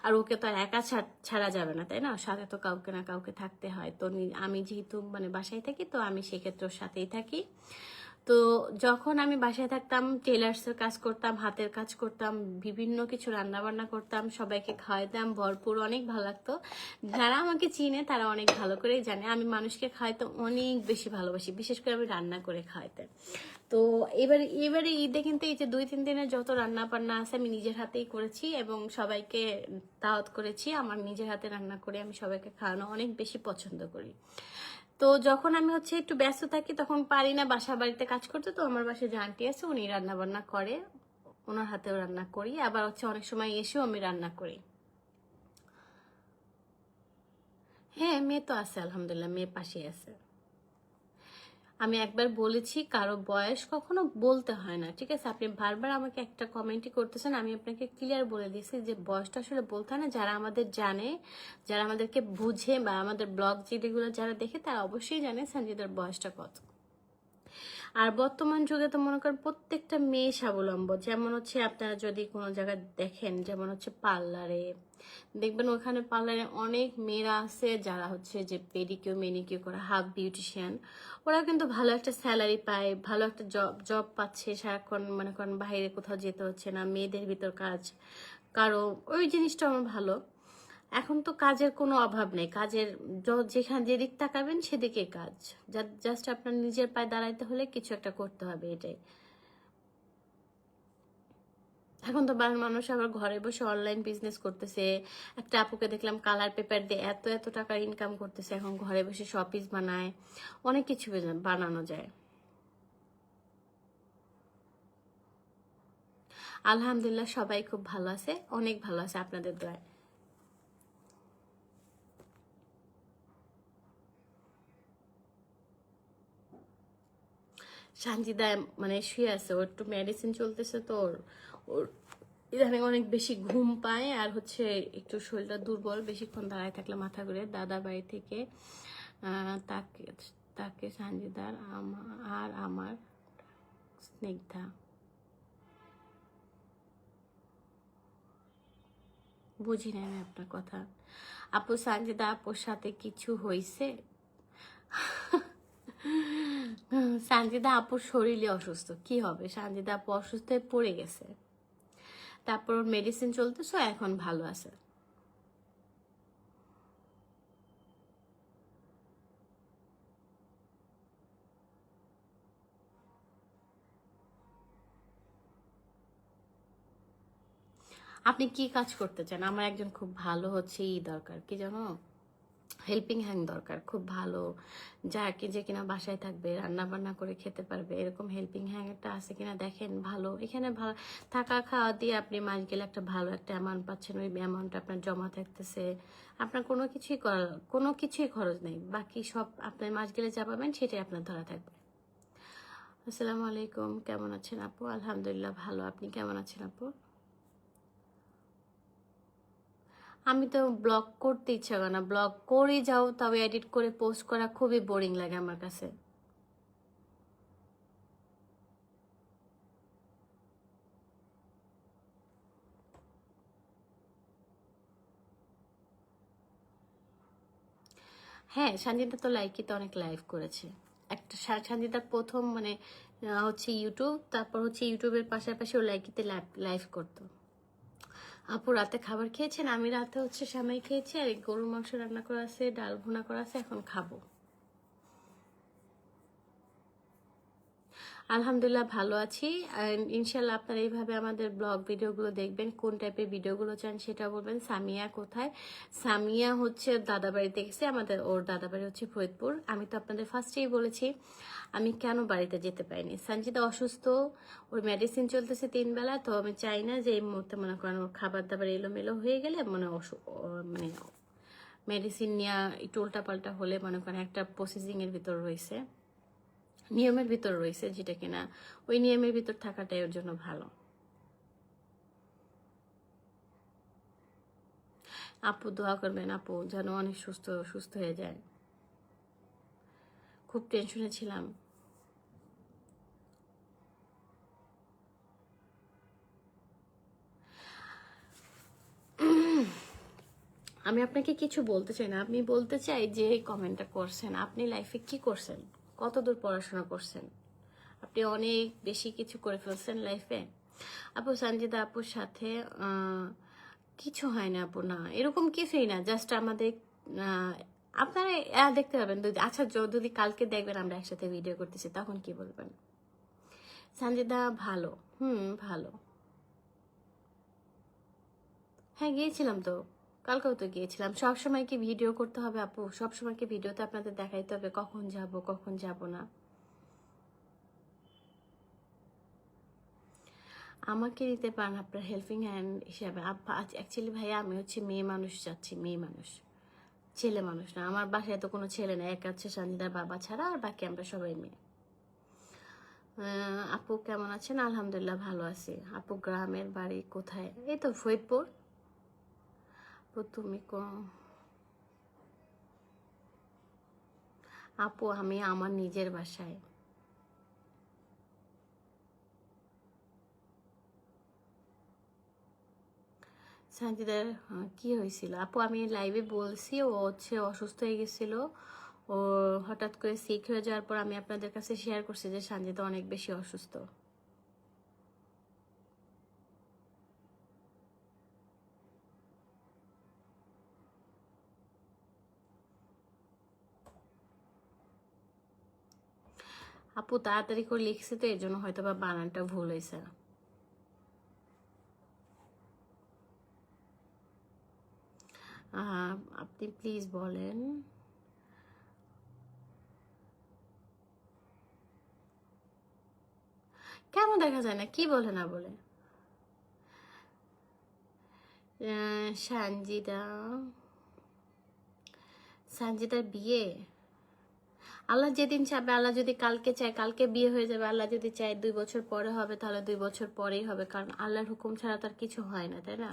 আর ওকে তো আর একা ছাড়া যাবে না, তাই না? সাথে তো কাউকে না কাউকে থাকতে হয়। তো আমি যেহেতু মানে বাসায় থাকি, তো আমি সেক্ষেত্রে ওর সাথেই থাকি। তো যখন আমি বাসায় থাকতাম, টেলার্সের কাজ করতাম, হাতের কাজ করতাম, বিভিন্ন কিছু রান্না বান্না করতাম, সবাইকে খাওয়াইতাম ভরপুর, অনেক ভালো লাগতো। যারা আমাকে চিনে তারা অনেক ভালো করেই জানে আমি মানুষকে খাওয়াইতে অনেক বেশি ভালোবাসি, বিশেষ করে আমি রান্না করে খাওয়াইতে। তো এবারে ঈদে কিন্তু এই যে 2-3 দিনের যত রান্না বান্না আছে আমি নিজের হাতেই করেছি এবং সবাইকে দাওয়াত করেছি। আমার নিজের হাতে রান্না করে আমি সবাইকে খাওয়ানো অনেক বেশি পছন্দ করি। তো যখন আমি হচ্ছে একটু ব্যস্ত থাকি তখন পারি না বাসা বাড়িতে কাজ করতে, তো আমার বাসায় যে আন্টি আছে উনি রান্না বান্না করে, ওনার হাতেও রান্না করি, আবার হচ্ছে অনেক সময় এসেও আমি রান্না করি। হ্যাঁ, মেয়ে তো আছে, আলহামদুলিল্লাহ, মেয়ে পাশে আছে। আমি একবার বলেছি কারো বয়স কখনো বলতে হয় না, ঠিক আছে? আপনি বারবার আমাকে একটা কমেন্টই করতেছেন, আমি আপনাকে ক্লিয়ার বলে দিয়েছি যে বয়সটা আসলে বলতে হয় না। যারা আমাদের জানে, যারা আমাদেরকে বুঝে বা আমাদের ব্লগ যেগুলো যারা দেখে তারা অবশ্যই জানে সঞ্জিতার বয়সটা কত। আর বর্তমান যুগে তো মনে করেন প্রত্যেকটা মেয়ে স্বাবলম্বী, যেমন হচ্ছে আপনারা যদি কোনো জায়গায় দেখেন, যেমন হচ্ছে পার্লারে দেখবেন, ওখানে পার্লারে অনেক মেয়েরা আছে যারা হচ্ছে যে পেডিকিউর মেনিকিউর করে, হাফ বিউটিশিয়ান, ওরা কিন্তু ভালো একটা স্যালারি পায়, ভালো একটা জব পাচ্ছে, সারাক্ষণ মনে করেন বাইরে কোথাও যেতে হচ্ছে না, মেয়েদের ভিতর কাজ কারো, ওই জিনিসটা আমার ভালো। এখন তো কাজের কোনো অভাব নেই, কাজের যেখানে যেদিক তাকাবেন সেদিকে কাজ। জাস্ট আপনার নিজের পায়ে দাঁড়াইতে হলে কিছু একটা করতে হবে, এটাই। এখন তো মানুষ আবার ঘরে বসে অনলাইন বিজনেস করতেছে। একটা আপুকে দেখলাম কালার পেপার দিয়ে এত এত টাকা ইনকাম করতেছে, এখন ঘরে বসে শপিস বানায়, অনেক কিছু বানানো যায়। আলহামদুলিল্লাহ, সবাই খুব ভালো আছে, অনেক ভালো আছে আপনাদের দোয়ায়। সানজিদা মানে শুয়ে আছে, ওর একটু মেডিসিন চলতেছে, তো ওর ওর ইদানিং অনেক বেশি ঘুম পায়, আর হচ্ছে একটু শরীরটা দুর্বল, বেশিক্ষণ দাঁড়ায় থাকলে মাথা ঘুরে। দাদা বাড়ি থেকে তাকে তাকে সানজিদার আর আমার স্নিগ্ধা। বুঝি না আমি আপনার কথা। আপু, সানজিদা আপুর সাথে কিছু হয়েছে? সানজিদা আপুর শরীরে অসুস্থ, কি হবে? সানজিদা আপু অসুস্থ হয়ে পড়ে গেছে, তারপর মেডিসিন চলতেছে, এখন ভালো আছে। আপনি কি কাজ করতে চান? আমার একজন খুব ভালো হচ্ছে দরকার, কি জানো, হেল্পিং হ্যান্ড দরকার, খুব ভালো, যাকে যে কিনা বাসায় থাকবে, রান্না বান্না করে খেতে পারবে, এরকম হেল্পিং হ্যান্ড একটা আছে কিনা দেখেন। ভালো, এখানে ভালো থাকা খাওয়া দিয়ে আপনি মাস গেলে একটা ভালো একটা অ্যামাউন্ট পাচ্ছেন, ওই অ্যামাউন্ট আপনার জমা থাকতেছে, আপনার কোনো কিছুই খরচ নেই, বাকি সব আপনার মাস গেলে যা পাবেন সেটাই আপনার ধরা থাকবে। আসসালামু আলাইকুম, কেমন আছেন আপু? আলহামদুলিল্লাহ ভালো, আপনি কেমন আছেন আপু? আমি তো ব্লগ করতে ইচ্ছা করে না, ব্লগ করে যাও তবে এডিট করে পোস্ট করা খুবই বোরিং লাগে আমার কাছে। হ্যাঁ, সঞ্জিতা তো লাইকিতে অনেক লাইভ করেছে। একটা সঞ্জিতার প্রথম মানে হচ্ছে ইউটিউব, তারপর হচ্ছে ইউটিউবের পাশাপাশি ও লাইকিতে লাইভ করতো। আপু, রাতে খাবার খেয়েছেন? আমি রাতে হচ্ছে সেমাই খেয়েছি, আর এই গরুর মাংস রান্না করা আছে, ডাল ভুনা করা আছে, এখন খাবো। আলহামদুলিল্লাহ ভালো আছি। ইনশাল্লাহ আপনারা এইভাবে আমাদের ব্লগ ভিডিওগুলো দেখবেন, কোন টাইপের ভিডিওগুলো চান সেটা বলবেন। সামিয়া কোথায়? সামিয়া হচ্ছে দাদা বাড়িতে গেছে, আমাদের ওর দাদা বাড়ি হচ্ছে ফরিদপুর। আমি তো আপনাদের ফার্স্টেই বলেছি আমি কেন বাড়িতে যেতে পারিনি। সঞ্জিতা অসুস্থ, ওর মেডিসিন চলতেছে 3 বেলা, তো আমি চাই না যে এই মুহূর্তে মনে করেন ওর খাবার দাবার এলোমেলো হয়ে গেলে মানে মেডিসিন নেওয়া একটু উল্টাপাল্টা হলে মনে করেন একটা প্রসেসিং এর ভিতর রয়েছে, নিয়মের ভিতর রয়েছে, যেটা কিনা ওই নিয়মের ভিতর থাকাটাই ওর জন্য ভালো। আপু দোয়া করবেন আপু যেন অনেক সুস্থ সুস্থ হয়ে যায়। খুব টেনশনে ছিলাম। আমি আপনাকে কিছু বলতে চাই না, আপনি বলতে চাই যে কমেন্টটা করছেন আপনি লাইফে কি করছেন, কতদূর পড়াশোনা করছেন, আপনি অনেক বেশি কিছু করে ফেলছেন লাইফে। আপু সঞ্জিদা আপুর সাথে কিছু হয় না আপু, না এরকম কিছুই না, জাস্ট আমাদের আপনারা দেখতে পাবেন আচ্ছা যদি কালকে দেখবেন আমরা একসাথে ভিডিও করতেছি তখন কি বলবেন? সঞ্জিদা ভালো, ভালো। হ্যাঁ গিয়েছিলাম তো, কালকেও তো গিয়েছিলাম। সবসময় কি ভিডিও করতে হবে আপু? সবসময় কি ভিডিওতে আপনাদের দেখাইতে হবে কখন যাব না? আমাকে দিতে পারেন আপনার হেল্পিং হ্যান্ড হিসাবে। অ্যাকচুয়ালি ভাইয়া আমি হচ্ছে মেয়ে মানুষ যাচ্ছি, মেয়ে মানুষ, ছেলে মানুষ না। আমার বাসায় তো কোনো ছেলে না, এক আছে সঞ্জিদার বাবা ছাড়া, আর বাকি আমরা সবাই মেয়ে। আপু কেমন আছেন? আলহামদুলিল্লাহ ভালো আছি। আপু গ্রামের বাড়ি কোথায়? এই তো ফরিদপুর। আপু তুমি আপু আমি আমার নিজের বাসায়। সানজিদার কি হয়েছিল আপু? আমি লাইভে বলছি ও হচ্ছে অসুস্থ হয়ে গেছিল, ও হঠাৎ করে সিক হয়ে যাওয়ার পর আমি আপনাদের কাছে শেয়ার করছি যে সানজিদা অনেক বেশি অসুস্থ। আপু তাড়াতাড়ি করে লিখছি তো, এর জন্য হয়তো বা বানানটা ভুল হয়েছে। আপনি প্লিজ বলেন। কেন দেখা যায় না? কি বলে না বলে? সানজিদা, সানজিদার বিয়ে আল্লাহ যেদিন চাবে, আল্লাহ যদি কালকে চায় কালকে বিয়ে হয়ে যাবে, আল্লাহ যদি চায় 2 বছর পরে হবে তাহলে 2 বছর পরেই হবে, কারণ আল্লাহর হুকুম ছাড়া তার কিছু হয় না, তাই না?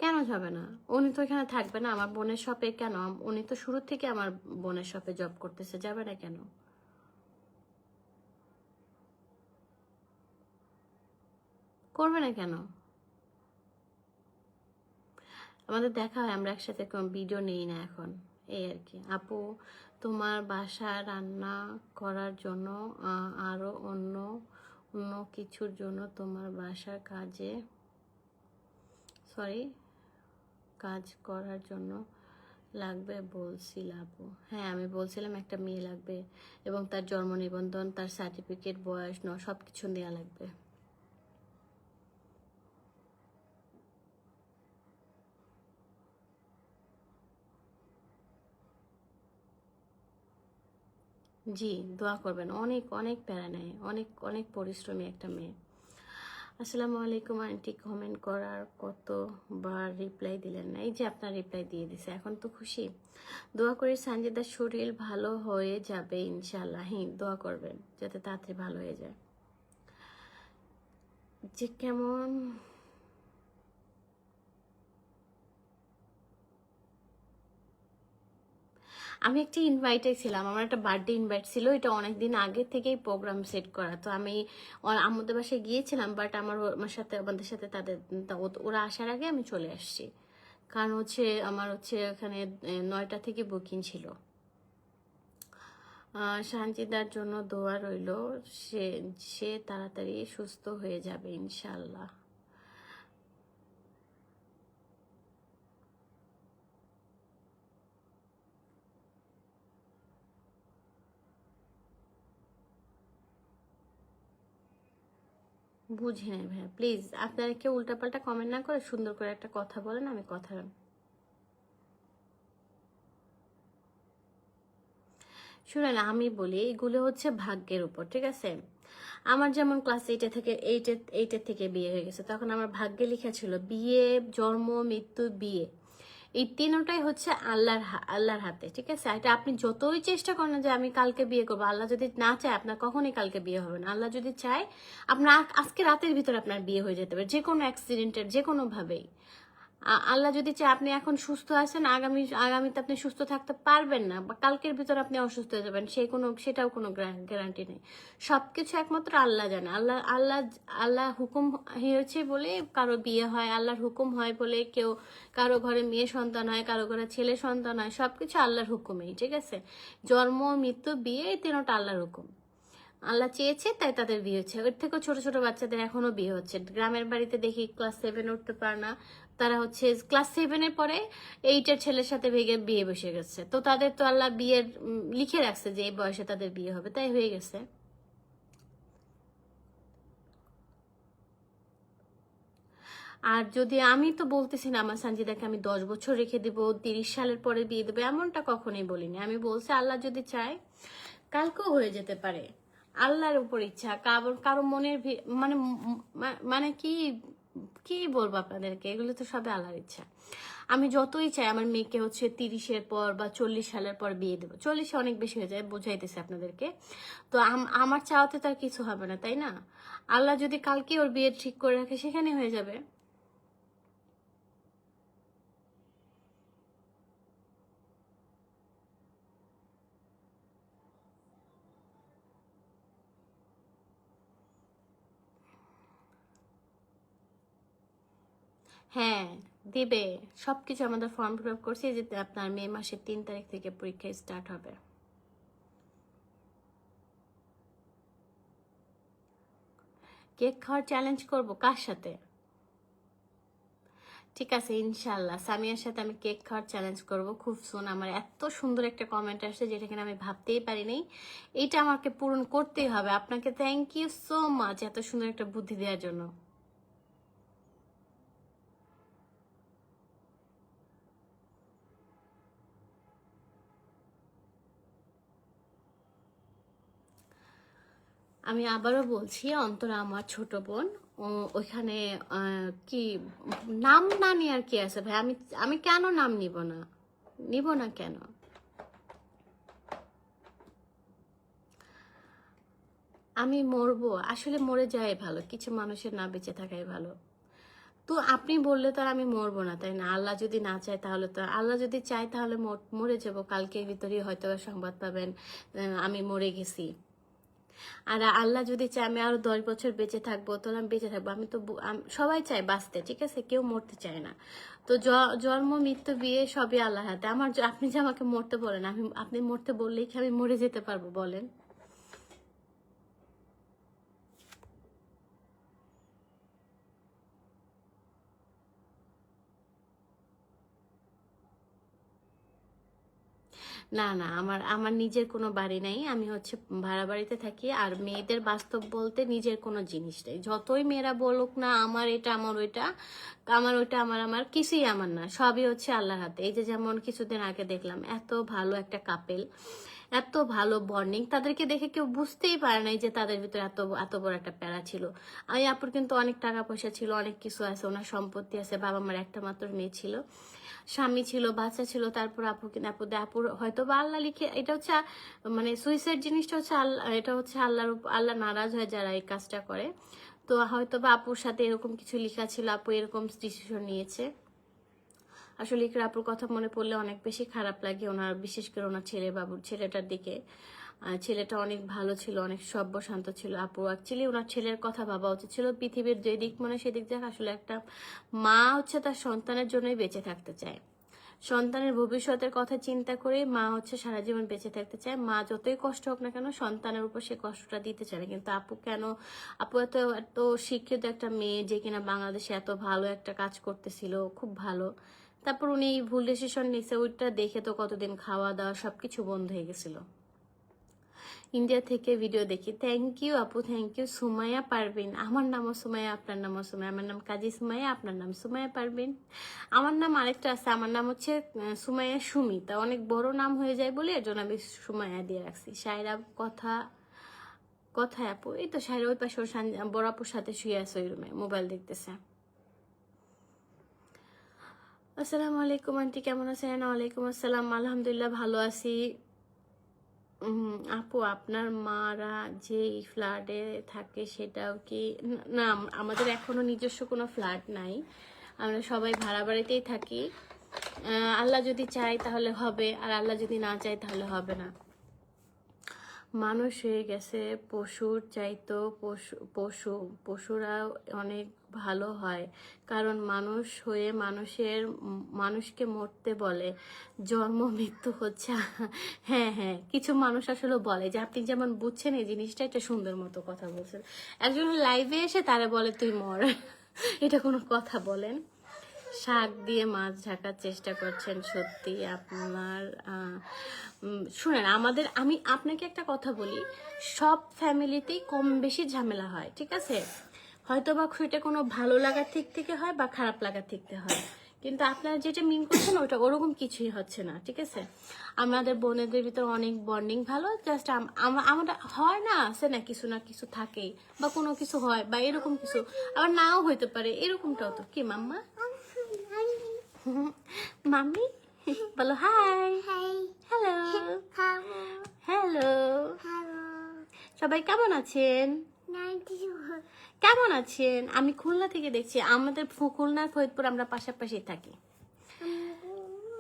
কেন যাবে না? উনি তো এখানে থাকবে না আমার বোনের শপে, কেন? উনি তো শুরু থেকে আমার বোনের শপে জব করতেছে, যাবে না কেন? করবে না কেন? আমাদের দেখা হয়, আমরা একসাথে ভিডিও নেই না এখন, এই আর কি। আপু তোমার বাসা রান্না করার জন্য আরো অন্য অন্য কিছুর জন্য তোমার বাসার সরি কাজ করার জন্য লাগবে বলছিল আপু। হ্যাঁ আমি বলছিলাম একটা মেয়ে লাগবে, এবং তার জন্ম নিবন্ধন, তার সার্টিফিকেট, বয়স সব কিছু দেওয়া লাগবে। জি, দোয়া করবেন। অনেক অনেক প্যারা নেয়, অনেক অনেক পরিশ্রমী একটা মেয়ে। আসসালামু আলাইকুম আন্টি, কমেন্ট করার কতবার রিপ্লাই দিলেন না? এই যে আপনার রিপ্লাই দিয়ে দিছে, এখন তো খুশি। দোয়া করি সানজিদার শরীর ভালো হয়ে যাবে ইনশাল্লাহ। হ্যাঁ দোয়া করবেন যাতে তাড়াতাড়ি ভালো হয়ে যায়। যে কেমন আমি একটা ইনভাইটে ছিলাম, আমার একটা বার্থডে ইনভাইট ছিল, এটা অনেকদিন আগে থেকেই প্রোগ্রাম সেট করা, তো আমি আমাদের বাসায় গিয়েছিলাম, বাট আমার সাথে আমাদের সাথে তাদের ওরা আসার আগে আমি চলে আসছি, কারণ হচ্ছে আমার হচ্ছে ওখানে 9টা থেকে বুকিং ছিল। সানজিদার জন্য দোয়া রইল, সে সে তাড়াতাড়ি সুস্থ হয়ে যাবে ইনশাল্লাহ। বুঝি নাই ভাইয়া, প্লিজ আপনারা কেউ উল্টাপাল্টা কমেন্ট না করে সুন্দর করে একটা কথা বলেন, আমি কথা। শুনেন আমি বলি, এগুলো হচ্ছে ভাগ্যের উপর, ঠিক আছে? আমার যেমন ক্লাস এইটের থেকে বিয়ে হয়ে গেছে, তখন আমার ভাগ্যে লেখা ছিল বিয়ে, জন্ম, মৃত্যু, বিয়ে, এই তিনটাই হচ্ছে আল্লাহর হাতে, ঠিক আছে? এটা আপনি যতই চেষ্টা করেন যে আমি কালকে বিয়ে করবো, আল্লাহ যদি না চায় আপনার কখনোই কালকে বিয়ে হবে না। আল্লাহ যদি চায় আপনার আজকে রাতের ভিতরে আপনার বিয়ে হয়ে যেতে পারে, যে কোনো অ্যাক্সিডেন্টের, যে কোনো ভাবেই। আল্লাহ যদি চায় আপনি এখন সুস্থ আছেন, আগামীতে আপনি সুস্থ থাকতে পারবেন না, বা কালকের ভিতর আপনি অসুস্থ হয়ে যাবেন, সেটাও কোনো গ্যারান্টি নেই। সবকিছু একমাত্র আল্লাহ জানে। আল্লাহ হুকুম হয়েছে বলে কারো বিয়ে হয়, আল্লাহর হুকুম হয় বলে কারো ঘরে মেয়ে সন্তান হয়, কারো ঘরে ছেলে সন্তান হয়, সবকিছু আল্লাহর হুকুমেই, ঠিক আছে? জন্ম, মৃত্যু, বিয়ে, এই তিনটা আল্লাহর হুকুম। আল্লাহ চেয়েছে তাই তাদের বিয়ে হচ্ছে। ওর থেকেও ছোট ছোট বাচ্চাদের এখনো বিয়ে হচ্ছে। গ্রামের বাড়িতে দেখি ক্লাস 7 উঠতে পারে না, তারা হচ্ছে ক্লাস 7-এর পরে 8-এর ছেলের সাথে বিয়ে বসে গেছে। তো তাদের তো আল্লাহ বিয়ের লিখে রাখছে যে এই বয়সে তাদের বিয়ে হবে, তাই হয়ে গেছে। আর যদি আমি তো বলতেছি না আমার সানজিদাকে আমি 10 বছর রেখে দিব, 30 সালের পরে বিয়ে দেবো, এমনটা কখনোই বলিনি। আমি বলছি আল্লাহ যদি চায় কালকেও হয়ে যেতে পারে, আল্লাহর উপর ইচ্ছা। কারো মনের মানে মানে কি কি বলবো আপনাদেরকে, এগুলো তো সবে আল্লাহর ইচ্ছা। আমি যতই চাই আমার মেয়েকে হচ্ছে 30-এর পর বা 40 সালের পর বিয়ে দেবো, 40-এ অনেক বেশি হয়ে যায়, বোঝাইতেছে আপনাদেরকে। তো আমার চাওয়াতে তার কিছু হবে না, তাই না? আল্লাহ যদি কালকে ওর বিয়ে ঠিক করে রাখে, সেখানে হয়ে যাবে। হ্যাঁ, দিবে। সবকিছু আমাদের ফর্ম ফিল আপ করছি, যে আপনার মে মাসের 3 তারিখ থেকে পরীক্ষা স্টার্ট হবে। কেক খাওয়ার চ্যালেঞ্জ করব কার সাথে? ঠিক আছে, ইনশাল্লাহ সামিয়ার সাথে আমি কেক খাওয়ার চ্যালেঞ্জ করব খুব সুন। আমার এত সুন্দর একটা কমেন্ট আসছে যেটা কিনা আমি ভাবতেই পারিনি। এইটা আমাকে পূরণ করতেই হবে। আপনাকে থ্যাংক ইউ সো মাচ এত সুন্দর একটা বুদ্ধি দেওয়ার জন্য। আমি আবারও বলছি, অন্তরা আমার ছোট বোন। ওইখানে কি নাম না নিয়ে আর কি আছে ভাই? আমি আমি কেন নাম নিব না? নিব না কেন? আমি মরবো? আসলে মরে যাওয়াই ভালো, কিছু মানুষের না বেঁচে থাকাই ভালো। তো আপনি বললে তো আর আমি মরবো না, তাই না? আল্লাহ যদি না চায় তাহলে তো, আল্লাহ যদি চায় তাহলে মরে যাব। কালকের ভিতরেই হয়তো সংবাদ পাবেন আমি মরে গেছি। আর আল্লাহ যদি চায় আমি আরো 10 বছর বেঁচে থাকবো, তাহলে আমি বেঁচে থাকবো। আমি তো সবাই চায় বাঁচতে, ঠিক আছে? কেউ মরতে চায় না। তো জন্ম, মৃত্যু, বিয়ে সবই আল্লাহর হাতে। আপনি যে আমাকে মরতে বলেন, আপনি মরতে বললেই কি আমি মরে যেতে পারবো বলেন? না না, আমার আমার নিজের কোনো বাড়ি নাই। আমি হচ্ছে ভাড়া বাড়িতে থাকি। আর মেয়েদের বাস্তব বলতে নিজের কোনো জিনিস নেই। যতই মেয়েরা বলুক না আমার এটা, আমার ওইটা, আমার ওইটা, আমার কিছুই আমার না, সবই হচ্ছে আল্লাহর হাতে। এই যে যেমন কিছুদিন আগে দেখলাম এত ভালো একটা কাপেল, এত ভালো বন্ডিং, তাদেরকে দেখে কেউ বুঝতেই পারে নাই যে তাদের ভিতরে এত এত বড় একটা প্যারা ছিল। এই আপুর কিন্তু অনেক টাকা পয়সা ছিল, অনেক কিছু আছে, ওনার সম্পত্তি আছে, বাবা মার একটা মাত্র মেয়ে ছিল, স্বামী ছিল, বাচ্চা ছিল। তারপর আপুর হয়তো বা আল্লাহ লিখে, এটা হচ্ছে মানে সুইসাইড জিনিসটা হচ্ছে আল্লাহ, এটা হচ্ছে আল্লাহ নারাজ হয় যারা এই কাজটা করে। তো হয়তো বা আপুর সাথে এরকম কিছু লেখা ছিল, আপু এরকম ডিসিশন নিয়েছে। আসলে ইকরা আপুর কথা মনে পড়লে অনেক বেশি খারাপ লাগে, ওনার বিশেষ করে ওনার ছেলেটার দিকে। ছেলেটা অনেক ভালো ছিল, অনেক সভ্য শান্ত ছিল। আপু অ্যাকচুয়ালি ওনার ছেলের কথা ভাবা উচিত ছিল। পৃথিবীর যেদিক মনে সেদিক যাক, আসলে একটা মা হচ্ছে তার সন্তানের জন্যই বেঁচে থাকতে চায়। সন্তানের ভবিষ্যতের কথা চিন্তা করে মা হচ্ছে সারা জীবন বেঁচে থাকতে চায়। মা যতই কষ্ট হোক না কেন সন্তানের উপর সে কষ্টটা দিতে চায় না। কিন্তু আপু এত এত শিক্ষিত একটা মেয়ে, যে কিনা বাংলাদেশে এত ভালো একটা কাজ করতেছিল, খুব ভালো। তারপর উনি ভুল ডিসিশন নিছে, ওইটা দেখে তো কতদিন খাওয়া দাওয়া সবকিছু বন্ধ হয়ে গেছিল। ইন্ডিয়া থেকে ভিডিও দেখি। থ্যাংক ইউ আপু, থ্যাংক ইউ। সুমাইয়া পারবিন, আমার নামও সুমাইয়া, আপনার নামও সুমাইয়া। আমার নাম কাজী সুমাইয়া, আপনার নাম সুমাইয়া পারবিন। আমার নাম আরেকটা আছে, আমার নাম হচ্ছে সুমাইয়া সুমি। তা অনেক বড় নাম হয়ে যায় বলে এর জন্য আমি সুমাইয়া দিয়ে রাখছি। সায়রা কথায় আপু, এই তো সায়রা ওই পাশে বড় আপুর সাথে শুয়ে আছে ওই রুমে, মোবাইল দেখতেছে। আসসালামু আলাইকুম আন্টি, কেমন আছেন? ওয়ালাইকুম আসসালাম, আলহামদুলিল্লাহ ভালো আছি। আপু আপনার মারা যে ফ্ল্যাটে থাকে সেটাও কি? না, আমাদের এখনো নিজস্ব কোনো ফ্ল্যাট নাই। আমরা সবাই ভাড়া বাড়িতেই থাকি। আল্লাহ যদি চায় তাহলে হবে, আর আল্লাহ যদি না চায় তাহলে হবে না। মানুষ হয়ে গেছে পশুর চাইতো, পশুরা অনেক ভালো হয়, কারণ মানুষ হয়ে মানুষকে মরতে বলে, জন্ম মৃত্যু হচ্ছে। হ্যাঁ হ্যাঁ, কিছু মানুষ আসলে বলে যে আপনি যেমন বুঝছেন এই জিনিসটা, এটা সুন্দর মতো কথা বলছেন। একজন লাইভে এসে তারা বলে তুই মর, এটা কোনো কথা বলেন? শাক দিয়ে মাছ ঢাকার চেষ্টা করছেন, সত্যি আপনার শুনেন আমি আপনাকে একটা কথা বলি, সব ফ্যামিলিতেই কম বেশি ঝামেলা হয়, ঠিক আছে? হয়তো বা সেটা কোনো ভালো লাগার দিক থেকে হয় বা খারাপ লাগার দিক থেকে হয়, কিন্তু আপনারা যেটা মিন করছেন ওটা ওরকম কিছুই হচ্ছে না, ঠিক আছে? আমাদের বোনেদের ভিতর অনেক বন্ডিং ভালো, জাস্ট আমরা হয় না আছে না কিছু থাকেই, বা কোনো কিছু হয় বা এরকম কিছু আবার নাও হইতে পারে, এরকমটাও তো কি মাম্মা মাম্মি বলো হাই। হ্যালো হ্যালো, সবাই কেমন আছেন? কেমন আছেন? আমি খুলনা থেকে দেখছি, আমাদের খুলনা ফরিদপুর আমরা পাশাপাশি থাকি,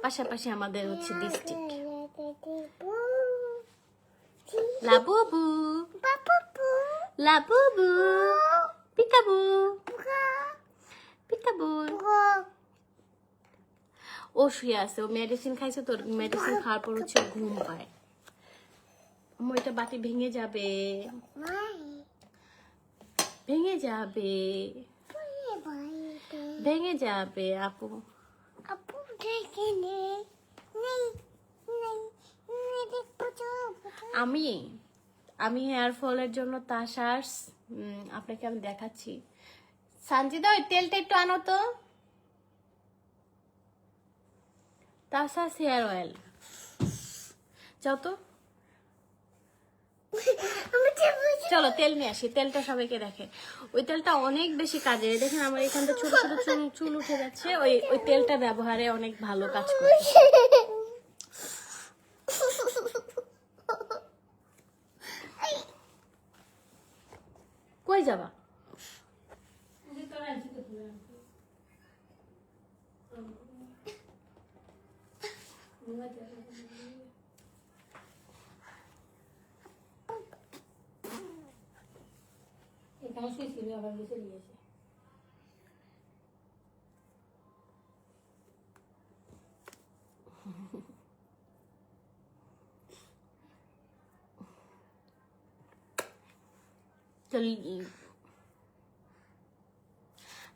পাশাপাশি আমাদের হচ্ছে district. Labubu Labubu peekaboo peekaboo, ও শুয়ে আছে, ও মেডিসিন খাইছে, তোর মেডিসিন খাওয়ার পর হচ্ছে ঘুম পায়। ওইটা বাটি ভেঙে যাবে, ভেঙে যাবে, ভেঙে যাবে আপু। আমি আমি হেয়ার ফলের জন্য তাসার, আপনাকে আমি দেখাচ্ছি। সানজিদা ওই তেলটা একটু আনো তো, তাসাস হেয়ার অয়েল, যাও তো, চলো তেল নিয়ে আসি। তেলটা সবাইকে দেখে, ওই তেলটা অনেক বেশি কাজে, দেখেন আমার এখানটা ছোট ছোট চুল উঠে যাচ্ছে, ওই তেলটা ব্যবহারে অনেক ভালো কাজ করছে। কই যাবা?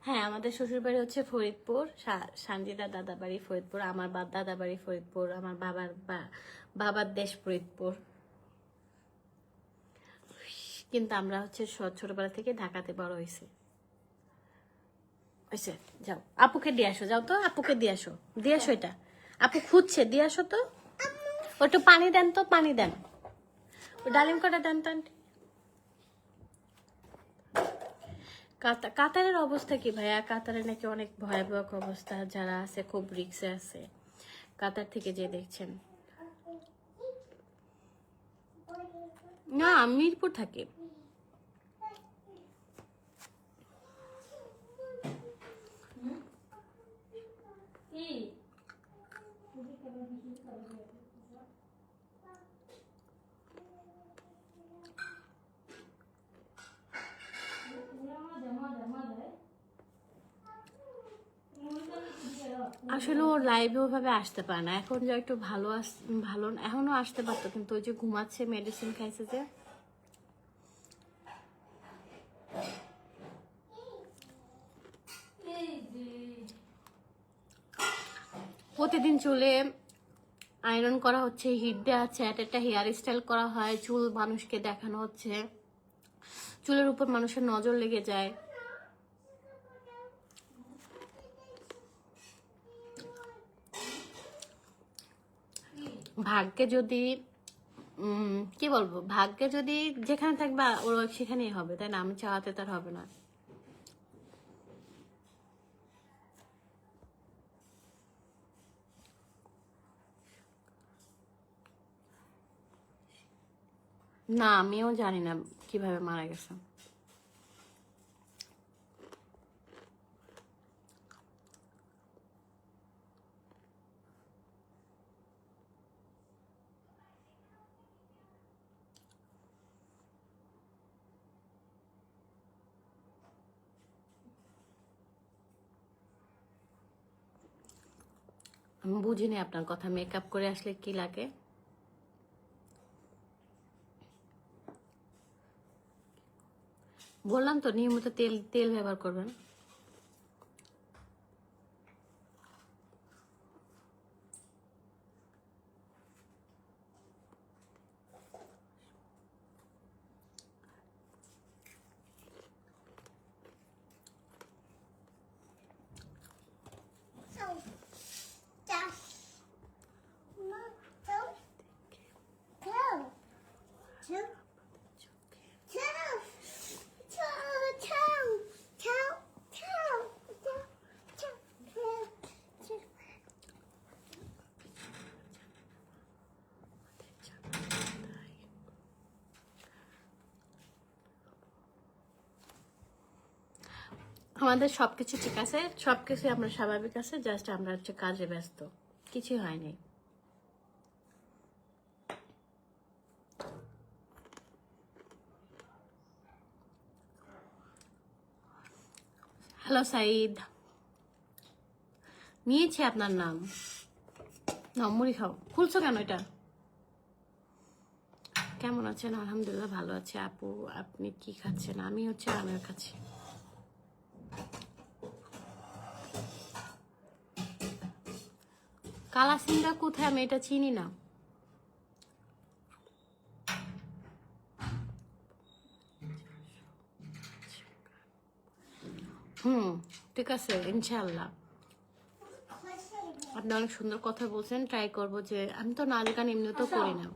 হ্যাঁ, আমাদের শ্বশুর বাড়ি হচ্ছে ফরিদপুর, সানজিদা দাদা বাড়ি ফরিদপুর, আমার দাদা বাড়ি ফরিদপুর, আমার বাবার দেশ ফরিদপুর, কিন্তু আমরা হচ্ছে ছোটবেলা থেকে ঢাকাতে বড় হয়েছি। যাও আপুকে দিয়ে আসো, যাও তো আপুকে দিয়ে আসো, দিয়ে আসো, এটা আপু খুঁজছে, দিয়ে আসো তো, একটু পানি দেন তো, পানি দেন, ও ডালিম কটা দেন তো আন্টি। কাতারের অবস্থা কি ভাইয়া? কাতারে নাকি অনেক ভয়াবহ অবস্থা, যারা আছে খুব রিক্সে আছে, কাতার থেকে যে দেখছেন। না, মিরপুর থাকি। আসলে ও লাইভে ওভাবে আসতে পারে না, এখন যা একটু ভালো এখনো আসতে পারতো, কিন্তু ওই যে ঘুমাচ্ছে, মেডিসিন খাইছে যে। প্রতিদিন চুলে আয়রন করা হচ্ছে, হিট দেওয়া হচ্ছে, একটা হেয়ার স্টাইল করা হয়, চুল মানুষকে দেখানো হচ্ছে, চুলের উপর মানুষের নজর লেগে যায়। ভাগ্যে যদি কি বলবো, ভাগ্যে যদি যেখানে থাকবে ওর সেখানেই হবে, তাই না? আমি চাওয়াতে তার হবে না। না, আমিও জানি না কিভাবে মারা গেছে। আমি বুঝিনি আপনার কথা, মেকআপ করে আসলে কি লাগে। বললাম তো নিয়মিত তেল তেল ব্যবহার করবেন। আমাদের সবকিছু ঠিক আছে, সবকিছু আমরা স্বাভাবিক আছে, জাস্ট আমরা হচ্ছে কাজে ব্যস্ত, কিছুই হয়নি। হ্যালো সাইদ, নিয়েছি আপনার নাম। মুড়ি খাও, খুলছো কেন এটা? কেমন আছেন? আলহামদুলিল্লাহ ভালো আছে আপু, আপনি কি খাচ্ছেন? আমি হচ্ছে আমের খাচ্ছি। কালাসিংহা কোথায়? আমি এটা চিনি না। ঠিক আছে ইনশাআল্লাহ। আপনি অনেক সুন্দর কথা বলছেন, ট্রাই করবো। যে আমি তো নাচ গান এমনি তো করি না।